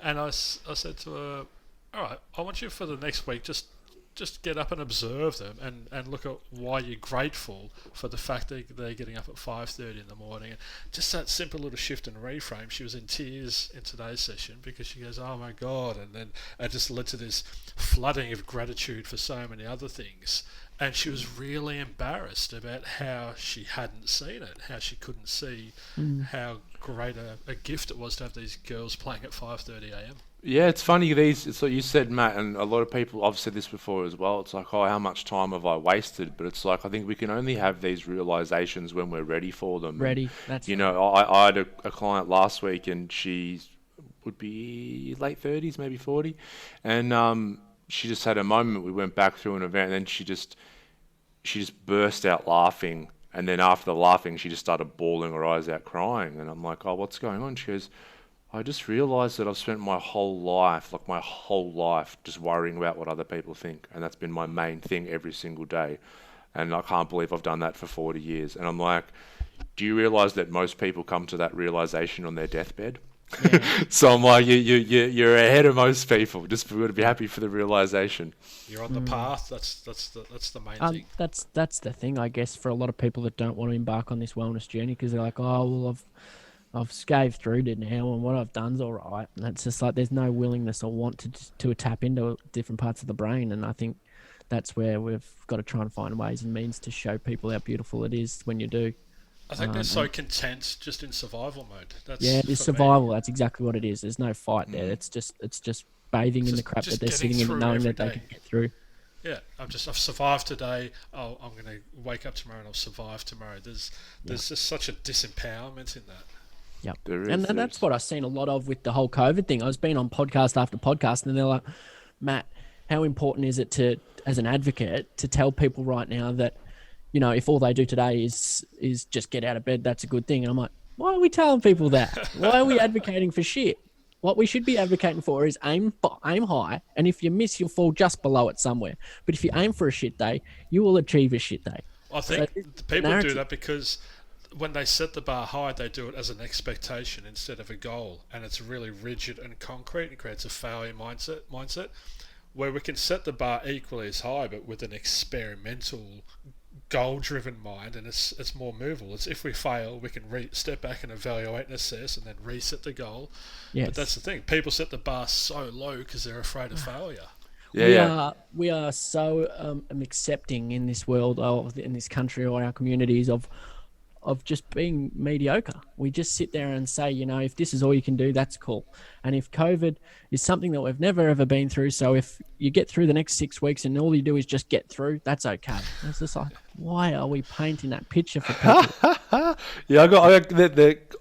And I said to her, all right, I want you for the next week just get up and observe them and look at why you're grateful for the fact that they're getting up at 5:30 in the morning. And just that simple little shift and reframe. She was in tears in today's session because she goes, oh my God, and then it just led to this flooding of gratitude for so many other things. And she was really embarrassed about how she hadn't seen it, how she couldn't see how great a gift it was to have these girls playing at 5:30 a.m. Yeah, it's funny. It's like you said, Matt, and a lot of people. I've said this before as well. It's like, oh, how much time have I wasted? But it's like, I think we can only have these realizations when we're ready for them. Ready. And, I had a client last week, and she would be late 30s, maybe 40, and she just had a moment. We went back through an event, and then she just burst out laughing. And then after the laughing, she just started bawling her eyes out, crying. And I'm like, oh, what's going on? She goes, I just realised that I've spent my whole life, just worrying about what other people think. And that's been my main thing every single day. And I can't believe I've done that for 40 years. And I'm like, do you realise that most people come to that realisation on their deathbed? Yeah. So I'm like, you're ahead of most people. Just got to be happy for the realisation. You're on the path. That's the main thing. That's the thing, I guess, for a lot of people that don't want to embark on this wellness journey, because they're like, oh, well, I've scaved through it now, and what I've done's all right. And it's just like there's no willingness or want to tap into different parts of the brain. And I think that's where we've got to try and find ways and means to show people how beautiful it is when you do. I think they're so content just in survival mode. It's survival. That's exactly what it is. There's no fight there. It's just bathing in the crap that they're sitting in, and knowing that they can get through. Yeah, I've survived today. Oh, I'm going to wake up tomorrow and I'll survive tomorrow. There's just such a disempowerment in that. Yep. And that's what I've seen a lot of with the whole COVID thing. I was being on podcast after podcast, and they're like, Matt, how important is it to, as an advocate, to tell people right now that, if all they do today is just get out of bed, that's a good thing. And I'm like, why are we telling people that? Why are we advocating for shit? What we should be advocating for is aim high, and if you miss, you'll fall just below it somewhere. But if you aim for a shit day, you will achieve a shit day. I think people do that because when they set the bar high, they do it as an expectation instead of a goal, and it's really rigid and concrete. It creates a failure mindset where we can set the bar equally as high, but with an experimental, goal-driven mind, and it's more movable. It's if we fail, we can step back and evaluate and assess, and then reset the goal. Yes. But that's the thing. People set the bar so low because they're afraid of failure. We are so accepting in this world, in this country or our communities of just being mediocre. We just sit there and say, if this is all you can do, that's cool. And if COVID is something that we've never ever been through, so if you get through the next 6 weeks and all you do is just get through, that's okay. It's just like, why are we painting that picture for people?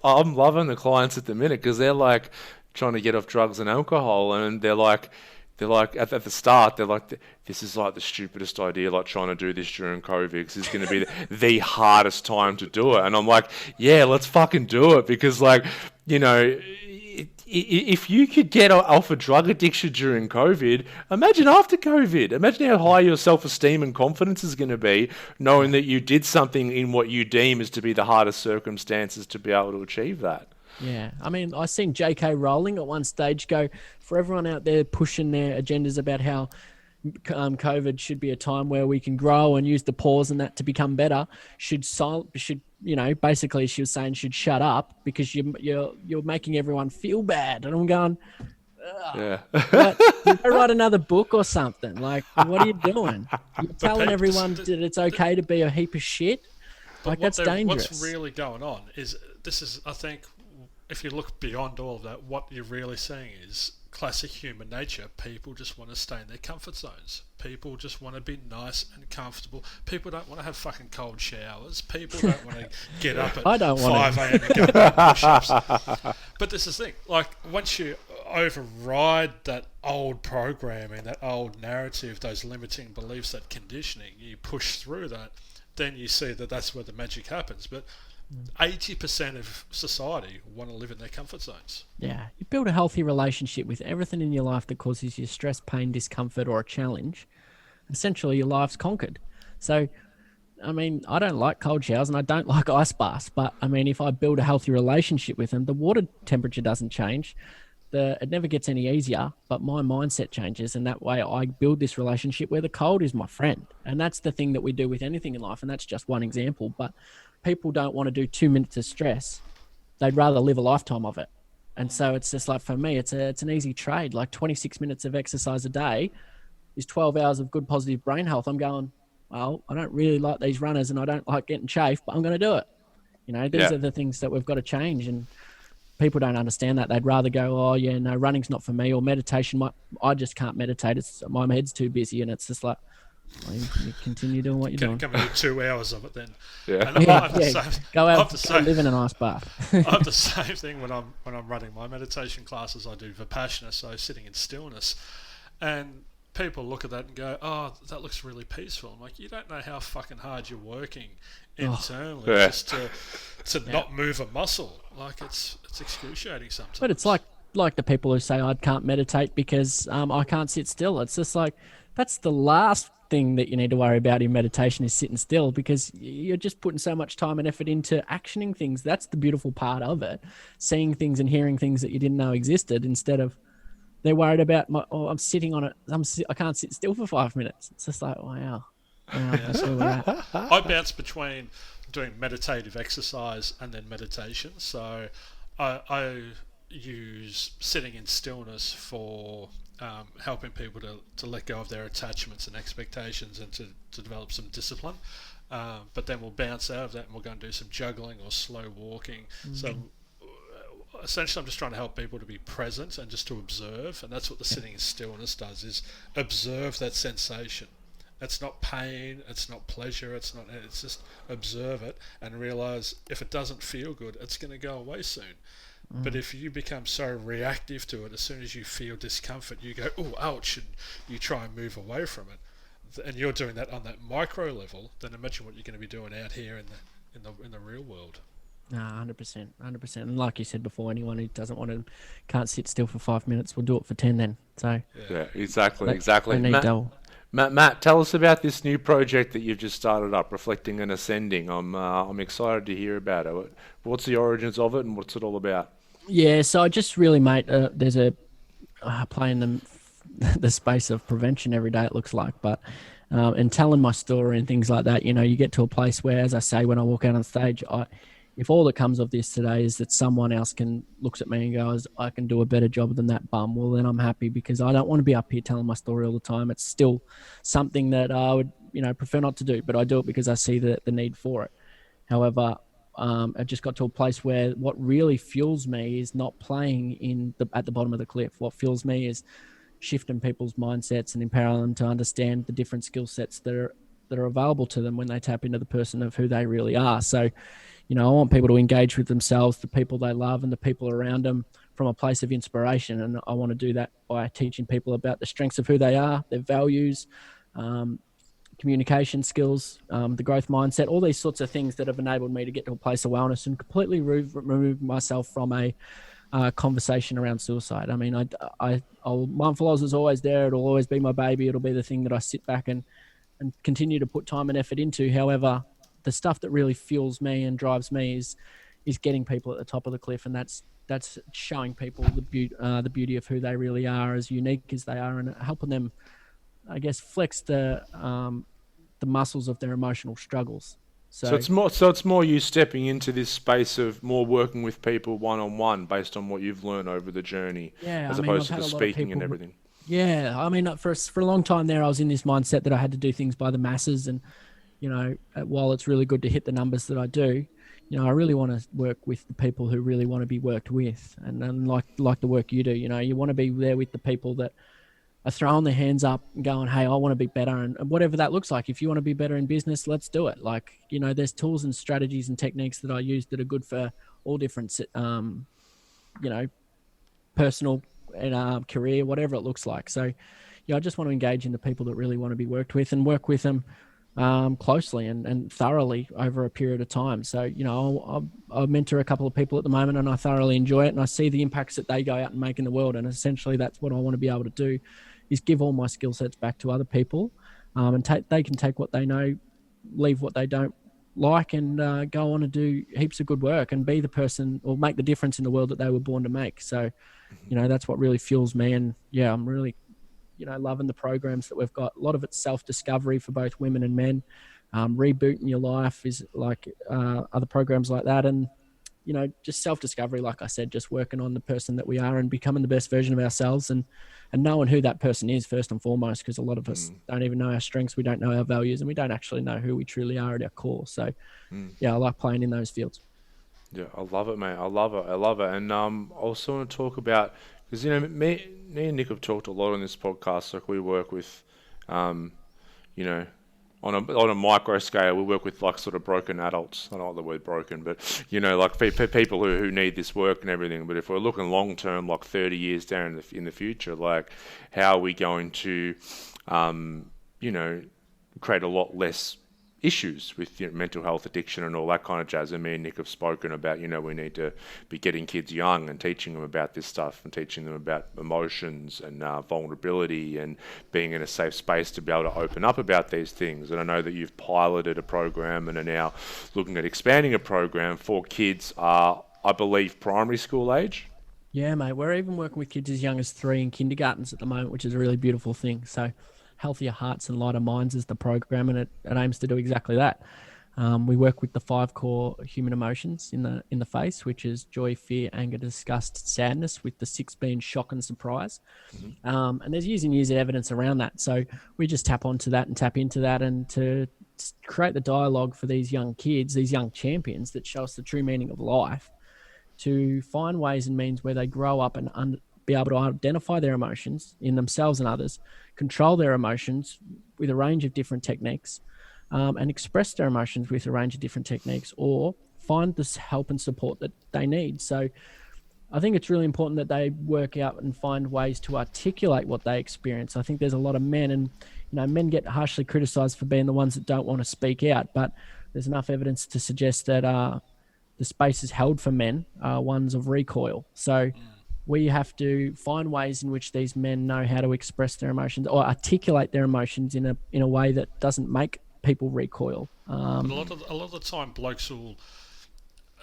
I'm loving the clients at the minute because they're like trying to get off drugs and alcohol, and they're like at the start, they're like, this is like the stupidest idea, like trying to do this during COVID, because it's going to be the hardest time to do it. And I'm like, yeah, let's fucking do it, because if you could get off a drug addiction during COVID, imagine after COVID. Imagine how high your self-esteem and confidence is going to be, knowing that you did something in what you deem is to be the hardest circumstances to be able to achieve that. Yeah, I mean, I seen J.K. Rowling at one stage go, for everyone out there pushing their agendas about how COVID should be a time where we can grow and use the pause and that to become better, should basically she was saying she'd shut up because you're making everyone feel bad. And I'm going, Yeah. what? You go write another book or something. Like, what are you doing? You're telling everyone that it's okay to be a heap of shit. Like, that's dangerous. What's really going on is I think, if you look beyond all of that, what you're really seeing is classic human nature. People just want to stay in their comfort zones. People just want to be nice and comfortable. People don't want to have fucking cold showers. People don't want to get up at 5 a.m. and go do push-ups. But this is the thing. Like, once you override that old programming, that old narrative, those limiting beliefs, that conditioning, you push through that, then you see that that's where the magic happens. But 80% of society want to live in their comfort zones. Yeah, you build a healthy relationship with everything in your life that causes you stress, pain, discomfort, or a challenge. Essentially, your life's conquered. So, I mean, I don't like cold showers and I don't like ice baths, but I mean, if I build a healthy relationship with them, the water temperature doesn't change. It never gets any easier, but my mindset changes, and that way I build this relationship where the cold is my friend. And that's the thing that we do with anything in life, and that's just one example. But people don't want to do 2 minutes of stress. They'd rather live a lifetime of it. And so it's just like, for me, it's an easy trade. Like 26 minutes of exercise a day is 12 hours of good positive brain health. I'm going, well, I don't really like these runners and I don't like getting chafed, but I'm going to do it. These are the things that we've got to change. And people don't understand that. They'd rather go, oh yeah, no, running's not for me, or meditation. I just can't meditate. My head's too busy. And it's just like, well, you continue doing what you're doing. Come and do 2 hours of it then. Yeah. Go out and live in a nice bath. I have the same thing when I'm running my meditation classes. I do Vipassana, so sitting in stillness. And people look at that and go, oh, that looks really peaceful. I'm like, you don't know how fucking hard you're working internally just to not move a muscle. Like, it's excruciating sometimes. But it's like the people who say I can't meditate because I can't sit still. It's just like, that's the last thing that you need to worry about in meditation is sitting still, because you're just putting so much time and effort into actioning things. That's the beautiful part of it, seeing things and hearing things that you didn't know existed, instead of they're worried about I'm sitting on it. I can't sit still for 5 minutes. It's just like, wow. That's where we're at. I bounce between doing meditative exercise and then meditation. So I use sitting in stillness for helping people to let go of their attachments and expectations and to develop some discipline. But then we'll bounce out of that and we'll go and do some juggling or slow walking. Mm-hmm. So essentially I'm just trying to help people to be present and just to observe, and that's what the sitting in stillness does, is observe that sensation. It's not pain, it's not pleasure, it's just observe it and realize if it doesn't feel good, it's going to go away soon. But if you become so reactive to it, as soon as you feel discomfort, you go, oh, ouch, and you try and move away from it. And you're doing that on that micro level, then imagine what you're going to be doing out here in the real world. No, 100%. And like you said before, anyone who can't sit still for 5 minutes will do it for 10 then. So yeah, exactly. Matt, tell us about this new project that you've just started up, Reflecting and Ascending. I'm excited to hear about it. What's the origins of it and what's it all about? Yeah, so I just really, mate, there's playing the space of prevention every day, it looks like, but and telling my story and things like that, you get to a place where, as I say, when I walk out on stage, if all that comes of this today is that someone else looks at me and goes, I can do a better job than that bum, well, then I'm happy, because I don't want to be up here telling my story all the time. It's still something that I would, prefer not to do, but I do it because I see the need for it. However, I just got to a place where what really fuels me is not playing at the bottom of the cliff. What fuels me is shifting people's mindsets and empowering them to understand the different skill sets that are available to them when they tap into the person of who they really are. So, I want people to engage with themselves, the people they love and the people around them from a place of inspiration. And I want to do that by teaching people about the strengths of who they are, their values, communication skills, the growth mindset, all these sorts of things that have enabled me to get to a place of wellness and completely remove myself from a conversation around suicide. I mean, Mindfull Aus is always there. It'll always be my baby. It'll be the thing that I sit back and continue to put time and effort into. However, the stuff that really fuels me and drives me is getting people at the top of the cliff, and that's showing people the beauty of who they really are, as unique as they are, and helping them, I guess, flex the muscles of their emotional struggles. So it's more you stepping into this space of more working with people one-on-one based on what you've learned over the journey, as opposed to the speaking and everything. Yeah, I mean, for a long time there, I was in this mindset that I had to do things by the masses, and while it's really good to hit the numbers that I do, I really want to work with the people who really want to be worked with, and like the work you do. You want to be there with the people that are throwing their hands up and going, hey, I want to be better, and whatever that looks like. If you want to be better in business, let's do it. Like, there's tools and strategies and techniques that I use that are good for all different, personal and career, whatever it looks like. So, I just want to engage in the people that really want to be worked with and work with them closely and thoroughly over a period of time. So, I mentor a couple of people at the moment, and I thoroughly enjoy it, and I see the impacts that they go out and make in the world. And essentially that's what I want to be able to do, is give all my skill sets back to other people, and they can take what they know, leave what they don't like, and go on and do heaps of good work and be the person or make the difference in the world that they were born to make. So, that's what really fuels me. And yeah, I'm really, loving the programs that we've got. A lot of it's self-discovery for both women and men. Rebooting your life is like other programs like that. And, just self-discovery, like I said, just working on the person that we are and becoming the best version of ourselves, and knowing who that person is first and foremost, because a lot of us don't even know our strengths, we don't know our values, and we don't actually know who we truly are at our core. So, yeah, I like playing in those fields. Yeah, I love it, mate. I love it. And I also want to talk about, because me and Nick have talked a lot on this podcast. Like, we work with, on a micro scale, we work with like sort of broken adults. I don't like the word broken, but like people who need this work and everything. But if we're looking long term, like 30 years down in the future, like, how are we going to, create a lot less issues with mental health, addiction, and all that kind of jazz? And me and Nick have spoken about, we need to be getting kids young and teaching them about this stuff, and teaching them about emotions and vulnerability, and being in a safe space to be able to open up about these things. And I know that you've piloted a program and are now looking at expanding a program for kids, I believe, primary school age. Yeah, mate. We're even working with kids as young as 3 in kindergartens at the moment, which is a really beautiful thing. So, Healthier Hearts and Lighter Minds is the program, and it aims to do exactly that. We work with the 5 core human emotions in the face, which is joy, fear, anger, disgust, sadness, with the 6 being shock and surprise. And there's years and years of evidence around that. So we just tap into that and tap into that, and to create the dialogue for these young kids, these young champions that show us the true meaning of life, to find ways and means where they grow up and be able to identify their emotions in themselves and others, control their emotions with a range of different techniques, and express their emotions with a range of different techniques, or find the help and support that they need. So I think it's really important that they work out and find ways to articulate what they experience. I think there's a lot of men, and men get harshly criticized for being the ones that don't want to speak out, but there's enough evidence to suggest that the spaces held for men are ones of recoil. So we have to find ways in which these men know how to express their emotions or articulate their emotions in a way that doesn't make people recoil. But a lot of the time, blokes will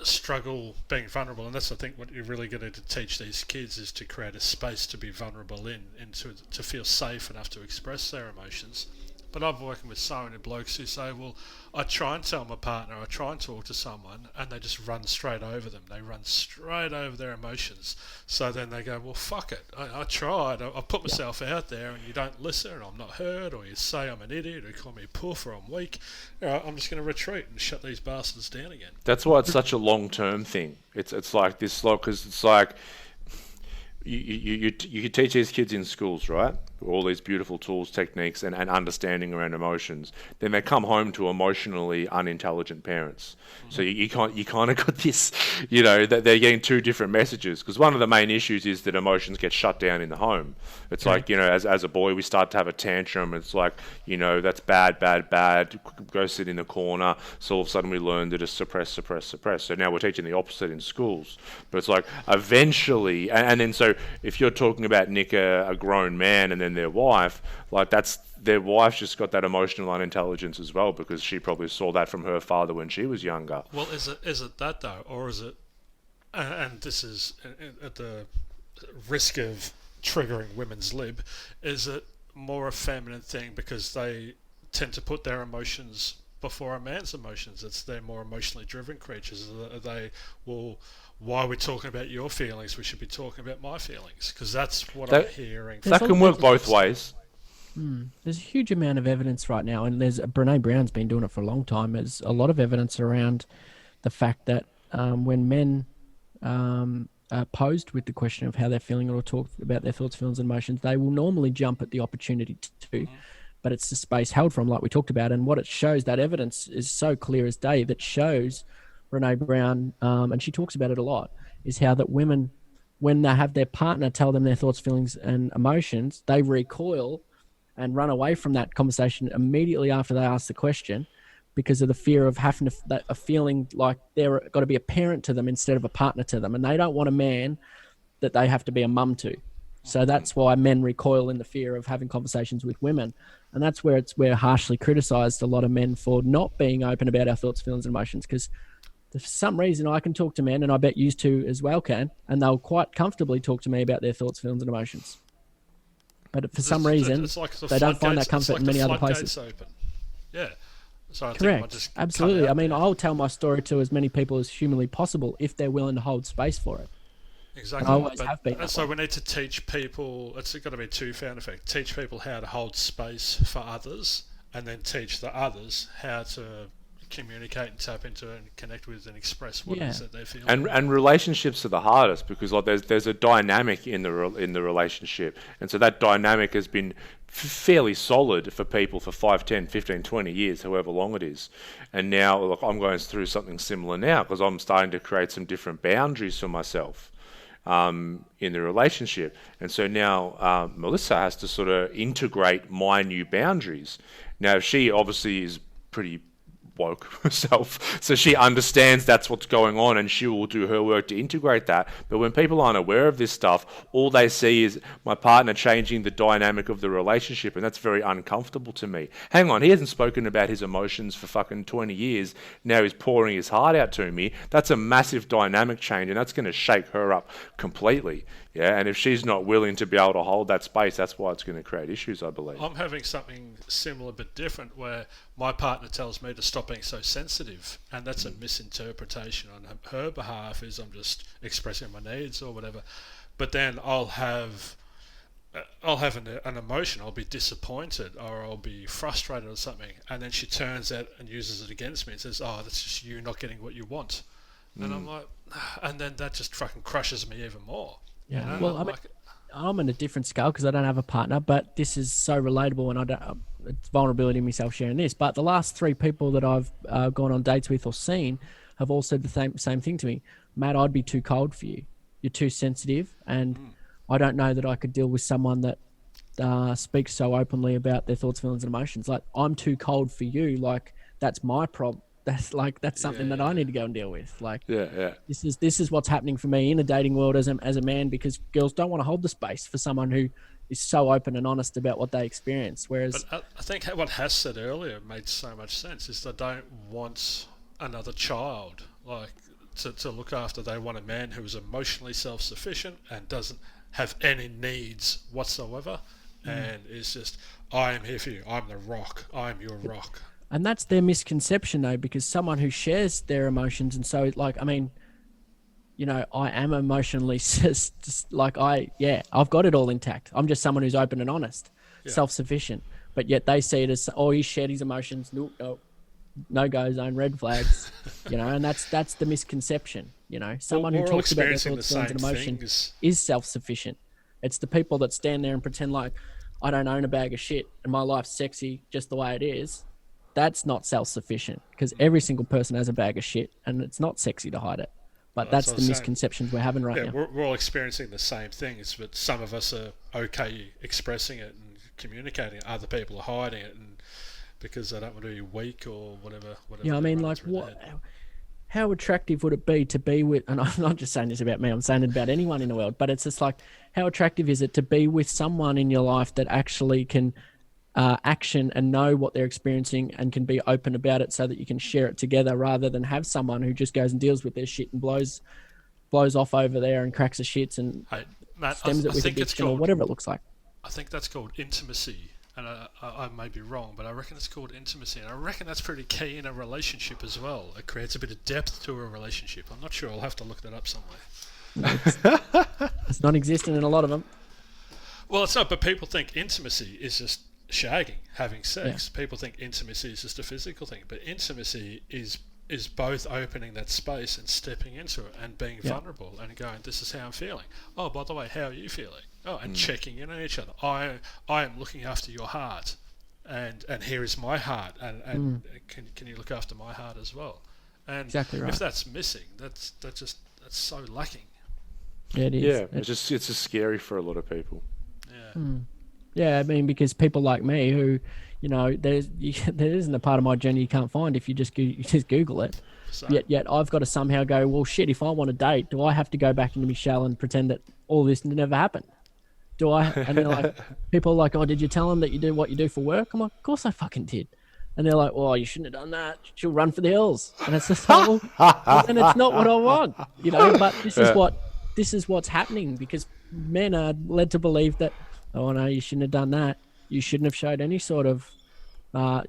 struggle being vulnerable, and that's, I think, what you're really going to teach these kids, is to create a space to be vulnerable in, and to feel safe enough to express their emotions. But I'm working with so many blokes who say, well, I try and tell my partner, I try and talk to someone, and they just run straight over them. They run straight over their emotions. So then they go, well, fuck it. I tried. I put myself out there, and you don't listen, and I'm not heard, or you say I'm an idiot, or you call me a poof, or I'm weak. I'm just going to retreat and shut these bastards down again. That's why it's such a long-term thing. It's like this, because it's like, you teach these kids in schools, right? All these beautiful tools, techniques, and understanding around emotions. Then they come home to emotionally unintelligent parents. So you kind of got this, that they're getting 2 different messages. Because one of the main issues is that emotions get shut down in the home. It's like, as a boy, we start to have a tantrum. It's like, that's bad. Go sit in the corner. So all of a sudden we learn to just suppress. So now we're teaching the opposite in schools. But it's like, eventually, and then so if you're talking about Nick, a grown man, and then their wife, like, that's their wife's just got that emotional unintelligence as well, because she probably saw that from her father when she was younger. Well, is it that though, or is it? And this is at the risk of triggering women's lib. Is it more a feminine thing because they tend to put their emotions before a man's emotions. They're more emotionally driven creatures. They, well, why are we talking about your feelings? We should be talking about my feelings, because that's what I'm hearing. That can work both ways. There's a huge amount of evidence right now, and Brene Brown's been doing it for a long time. There's a lot of evidence around the fact that when men are posed with the question of how they're feeling or talk about their thoughts, feelings, and emotions, they will normally jump at the opportunity to, but it's the space held from, like we talked about. And what it shows, that evidence is so clear as day, that shows Brene Brown, and she talks about it a lot, is how that women, when they have their partner tell them their thoughts, feelings, and emotions, they recoil and run away from that conversation immediately after they ask the question, because of the fear of having a feeling like they're got to be a parent to them instead of a partner to them. And they don't want a man that they have to be a mum to. So that's why men recoil in the fear of having conversations with women. And that's where we're harshly criticized, a lot of men, for not being open about our thoughts, feelings, and emotions. Because for some reason I can talk to men, and I bet you two as well can, and they'll quite comfortably talk to me about their thoughts, feelings, and emotions. But for some reason, they don't find that comfort in many other places. Open. Yeah. So Correct. Absolutely. I mean, I'll tell my story to as many people as humanly possible if they're willing to hold space for it. Exactly. I always have been. And so we need to teach people, it's got to be two-found effect, teach people how to hold space for others, and then teach the others how to communicate and tap into and connect with and express what it is that they feel. And relationships are the hardest, because like there's a dynamic in the relationship, and so that dynamic has been fairly solid for people for 5, 10, 15, 20 years, however long it is. And now, look, I'm going through something similar now, because I'm starting to create some different boundaries for myself in the relationship. And so now Melissa has to sort of integrate my new boundaries. Now, she obviously is pretty woke herself, so she understands that's what's going on, and she will do her work to integrate that. But when people aren't aware of this stuff, all they see is my partner changing the dynamic of the relationship, and that's very uncomfortable to me. Hang on, he hasn't spoken about his emotions for fucking 20 years. Now he's pouring his heart out to me. That's a massive dynamic change, and that's going to shake her up completely. Yeah, and if she's not willing to be able to hold that space, that's why it's going to create issues, I believe. I'm having something similar but different, where my partner tells me to stop being so sensitive, and that's a misinterpretation on her behalf, is I'm just expressing my needs or whatever. But then I'll have an emotion, I'll be disappointed or I'll be frustrated or something, and then she turns out and uses it against me and says, oh, that's just you not getting what you want. And I'm like, and then that just fucking crushes me even more. Yeah, you know? well, I'm in a different scale because I don't have a partner, but this is so relatable, and it's vulnerability in myself sharing this. But the last 3 people that I've gone on dates with or seen have all said the same thing to me. Matt, I'd be too cold for you. You're too sensitive, and I don't know that I could deal with someone that speaks so openly about their thoughts, feelings, and emotions. Like, I'm too cold for you. Like, that's my problem. That's something that I need to go and deal with. Like, this is what's happening for me in the dating world as a man, because girls don't want to hold the space for someone who is so open and honest about what they experience. Whereas, but I think what Has said earlier made so much sense, is they don't want another child, like to look after. They want a man who is emotionally self-sufficient and doesn't have any needs whatsoever, and is just, I am here for you. I'm the rock. I'm your rock. And that's their misconception, though, because someone who shares their emotions, and so, like, I mean, you know, I am emotionally just like I've got it all intact. I'm just someone who's open and honest, self-sufficient. But yet they see it as, oh, he shared his emotions, no-go zone, red flags, you know, and that's the misconception, you know. Someone who talks about their thoughts, feelings, and emotions is self-sufficient. It's the people that stand there and pretend like, I don't own a bag of shit and my life's sexy just the way it is. That's not self-sufficient, because every single person has a bag of shit, and it's not sexy to hide it. But that's the misconceptions we're having right now. We're all experiencing the same things, but some of us are okay expressing it and communicating it. Other people are hiding it, and because they don't want to be weak or whatever. Yeah, I mean, like, how attractive would it be to be with, and I'm not just saying this about me, I'm saying it about anyone in the world, but it's just like, how attractive is it to be with someone in your life that actually can action and know what they're experiencing and can be open about it, so that you can share it together, rather than have someone who just goes and deals with their shit and blows off over there and cracks the shits and Matt, stems it with addiction or whatever it looks like. I think that's called intimacy, and I may be wrong, but I reckon it's called intimacy, and I reckon that's pretty key in a relationship as well. It creates a bit of depth to a relationship. I'm not sure. I'll have to look that up somewhere. It's non-existent in a lot of them. Well, it's not, but people think intimacy is just shagging, having sex. People think intimacy is just a physical thing, but intimacy is both opening that space and stepping into it and being vulnerable and going, this is how I'm feeling. Oh, by the way, how are you feeling? Oh, and checking in on each other. I am looking after your heart, and here is my heart, and can you look after my heart as well? And exactly right. If that's missing, that's so lacking. Yeah, it is. Yeah, it's just scary for a lot of people. Yeah. Yeah, I mean, because people like me who, there isn't a part of my journey you can't find if you just Google it. So, Yet I've got to somehow go, well, shit, if I want to date, do I have to go back into my shell and pretend that all this never happened? Do I? And they're like, people are like, oh, did you tell them that you do what you do for work? I'm like, of course I fucking did. And they're like, well, you shouldn't have done that. She'll run for the hills. And it's just like, well, then it's not what I want, but this is what's happening because men are led to believe that, oh no, you shouldn't have done that. You shouldn't have showed any sort of.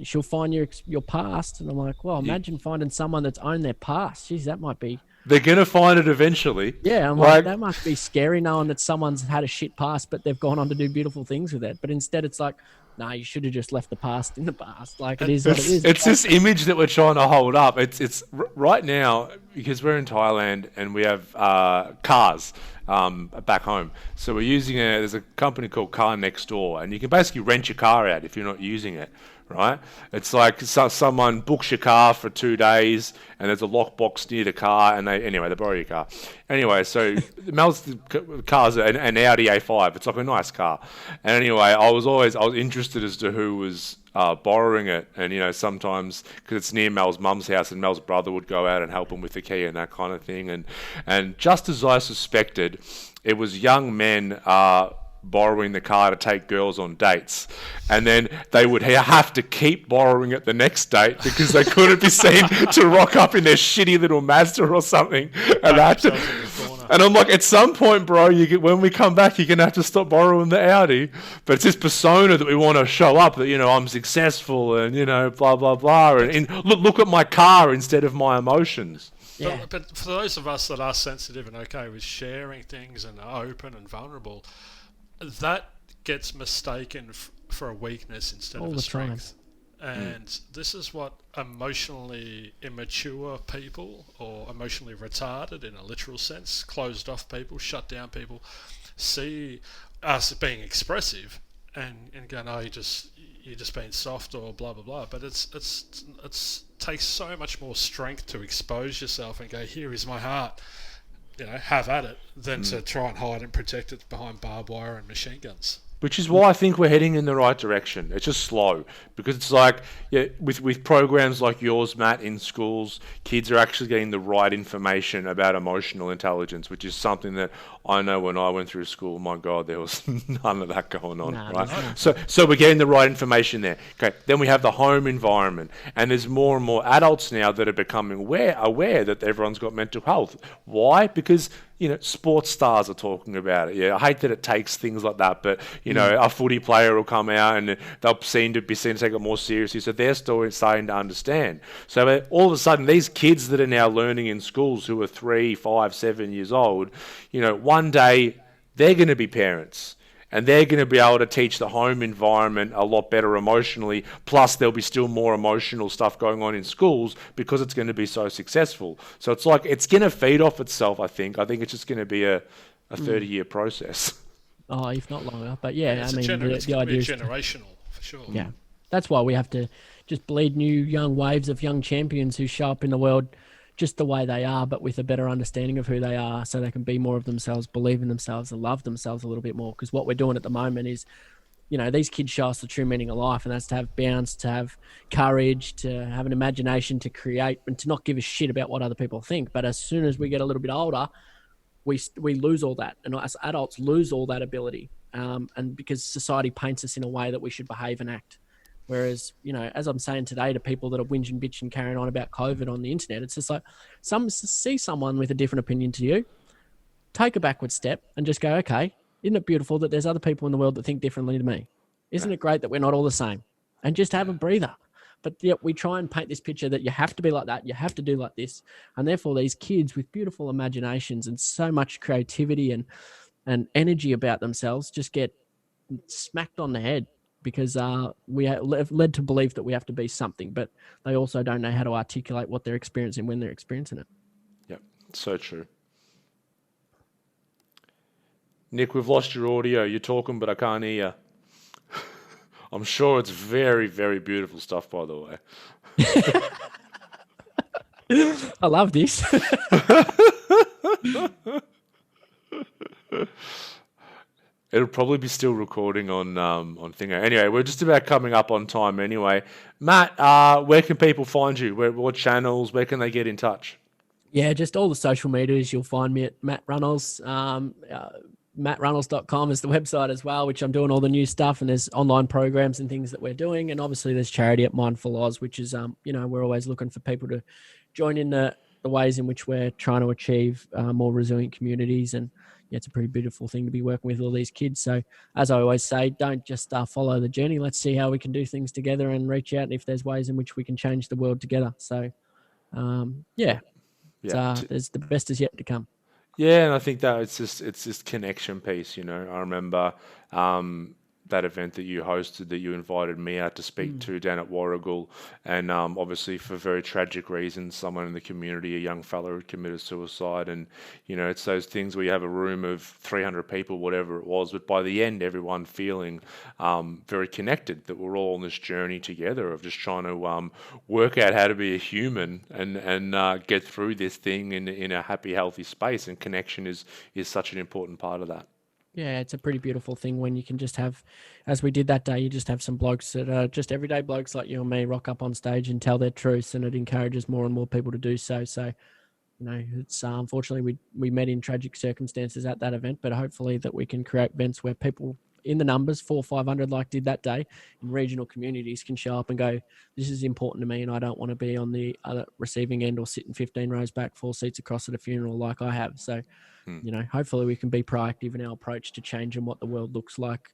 She'll find your past, and I'm like, well, imagine finding someone that's owned their past. Jeez, that might be. They're gonna find it eventually. Yeah, I'm like, that must be scary knowing that someone's had a shit past, but they've gone on to do beautiful things with it. But instead, it's like, no, you should have just left the past in the past. Like it is what it is. It's this image that we're trying to hold up. It's right now because we're in Thailand and we have cars. Back home. So we're using there's a company called Car Next Door, and you can basically rent your car out if you're not using it, right? It's like someone books your car for 2 days, and there's a lockbox near the car, and they borrow your car. Anyway, so Mel's car's an Audi A5. It's like a nice car. And anyway, I was interested as to who was borrowing it, and sometimes because it's near Mel's mum's house, and Mel's brother would go out and help him with the key and that kind of thing, and just as I suspected, it was young men borrowing the car to take girls on dates, and then they would have to keep borrowing it the next date because they couldn't be seen to rock up in their shitty little Mazda or something, and I'm like, at some point, bro, when we come back, you're going to have to stop borrowing the Audi. But it's this persona that we want to show up that, I'm successful and, blah, blah, blah. And look at my car instead of my emotions. Yeah. But for those of us that are sensitive and okay with sharing things and are open and vulnerable, that gets mistaken for a weakness instead of a strength. And this is what emotionally immature people, or emotionally retarded in a literal sense, closed off people, shut down people, see us being expressive and go, no, you're just being soft or blah blah blah. But it's takes so much more strength to expose yourself and go, here is my heart, have at it, than to try and hide and protect it behind barbed wire and machine guns. Which is why I think we're heading in the right direction. It's just slow because it's like, with programs like yours, Matt, in schools, kids are actually getting the right information about emotional intelligence, which is something that I know when I went through school, my God, there was none of that going on, right? So we're getting the right information there. Okay, then we have the home environment, and there's more and more adults now that are becoming aware that everyone's got mental health. Why? Because sports stars are talking about it. Yeah, I hate that it takes things like that, but a footy player will come out and they'll be seen to take it more seriously. So they're still starting to understand. So all of a sudden, these kids that are now learning in schools who are 3, 5, 7 years old, one day they're going to be parents. And they're going to be able to teach the home environment a lot better emotionally. Plus, there'll be still more emotional stuff going on in schools because it's going to be so successful. So it's like it's going to feed off itself, I think. I think it's just going to be a 30-year process. Oh, if not longer. But yeah, it's the idea is generational, for sure. Yeah. That's why we have to just bleed new young waves of young champions who show up in the world just the way they are, but with a better understanding of who they are, so they can be more of themselves, believe in themselves, and love themselves a little bit more. Because what we're doing at the moment is, these kids show us the true meaning of life, and that's to have bounce, to have courage, to have an imagination, to create, and to not give a shit about what other people think. But as soon as we get a little bit older, we lose all that, and as adults lose all that ability, and because society paints us in a way that we should behave and act. Whereas, as I'm saying today to people that are whinging, bitching, carrying on about COVID on the internet, it's just like, see someone with a different opinion to you, take a backward step and just go, okay, isn't it beautiful that there's other people in the world that think differently to me? Isn't it great that we're not all the same? And just have a breather. But yet we try and paint this picture that you have to be like that, you have to do like this. And therefore these kids with beautiful imaginations and so much creativity and energy about themselves just get smacked on the head because we are led to believe that we have to be something, but they also don't know how to articulate what they're experiencing when they're experiencing it. Yep, so true. Nick, we've lost your audio. You're talking, but I can't hear you. I'm sure it's very, very beautiful stuff, by the way. I love this. It'll probably be still recording on Thingo. Anyway, we're just about coming up on time anyway. Matt, where can people find you? What channels? Where can they get in touch? Yeah, just all the social medias. You'll find me at Matt Runnalls. MattRunnalls.com is the website as well, which I'm doing all the new stuff, and there's online programs and things that we're doing. And obviously there's charity at Mindfull Aus, which is, we're always looking for people to join in the ways in which we're trying to achieve more resilient communities. And yeah, it's a pretty beautiful thing to be working with all these kids. So as I always say, don't just follow the journey. Let's see how we can do things together and reach out if there's ways in which we can change the world together. So there's the best is yet to come. Yeah, and I think that it's this connection piece, I remember that event that you hosted, that you invited me out to speak to down at Warrigal, and obviously for very tragic reasons, someone in the community, a young fellow, had committed suicide, and it's those things where you have a room of 300 people, whatever it was, but by the end, everyone feeling very connected, that we're all on this journey together of just trying to work out how to be a human and get through this thing in a happy, healthy space, and connection is such an important part of that. Yeah, it's a pretty beautiful thing when you can just have, as we did that day, you just have some blokes that are just everyday blokes like you and me rock up on stage and tell their truths, and it encourages more and more people to do so. So, it's unfortunately we met in tragic circumstances at that event, but hopefully that we can create events where people in the numbers, 400 or 500 like did that day, in regional communities can show up and go, this is important to me and I don't want to be on the other receiving end or sitting 15 rows back, 4 seats across at a funeral like I have. So, hopefully we can be proactive in our approach to changing what the world looks like,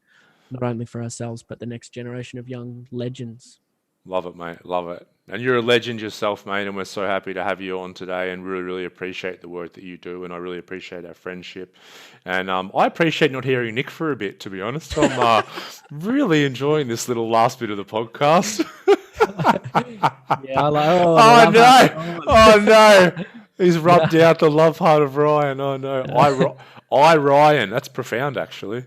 not only for ourselves, but the next generation of young legends. Love it, mate. Love it. And you're a legend yourself, mate, and we're so happy to have you on today and really, really appreciate the work that you do, and I really appreciate our friendship. And I appreciate not hearing Nick for a bit, to be honest. I'm really enjoying this little last bit of the podcast. Yeah, oh, no. He's rubbed out the love heart of Ryan. Oh, no. I Ryan. That's profound, actually.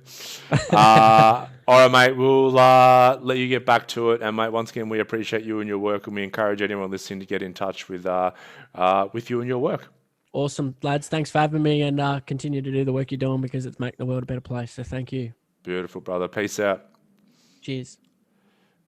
All right, mate, we'll let you get back to it. And, mate, once again, we appreciate you and your work, and we encourage anyone listening to get in touch with you and your work. Awesome, lads. Thanks for having me, and continue to do the work you're doing, because it's making the world a better place. So thank you. Beautiful, brother. Peace out. Cheers.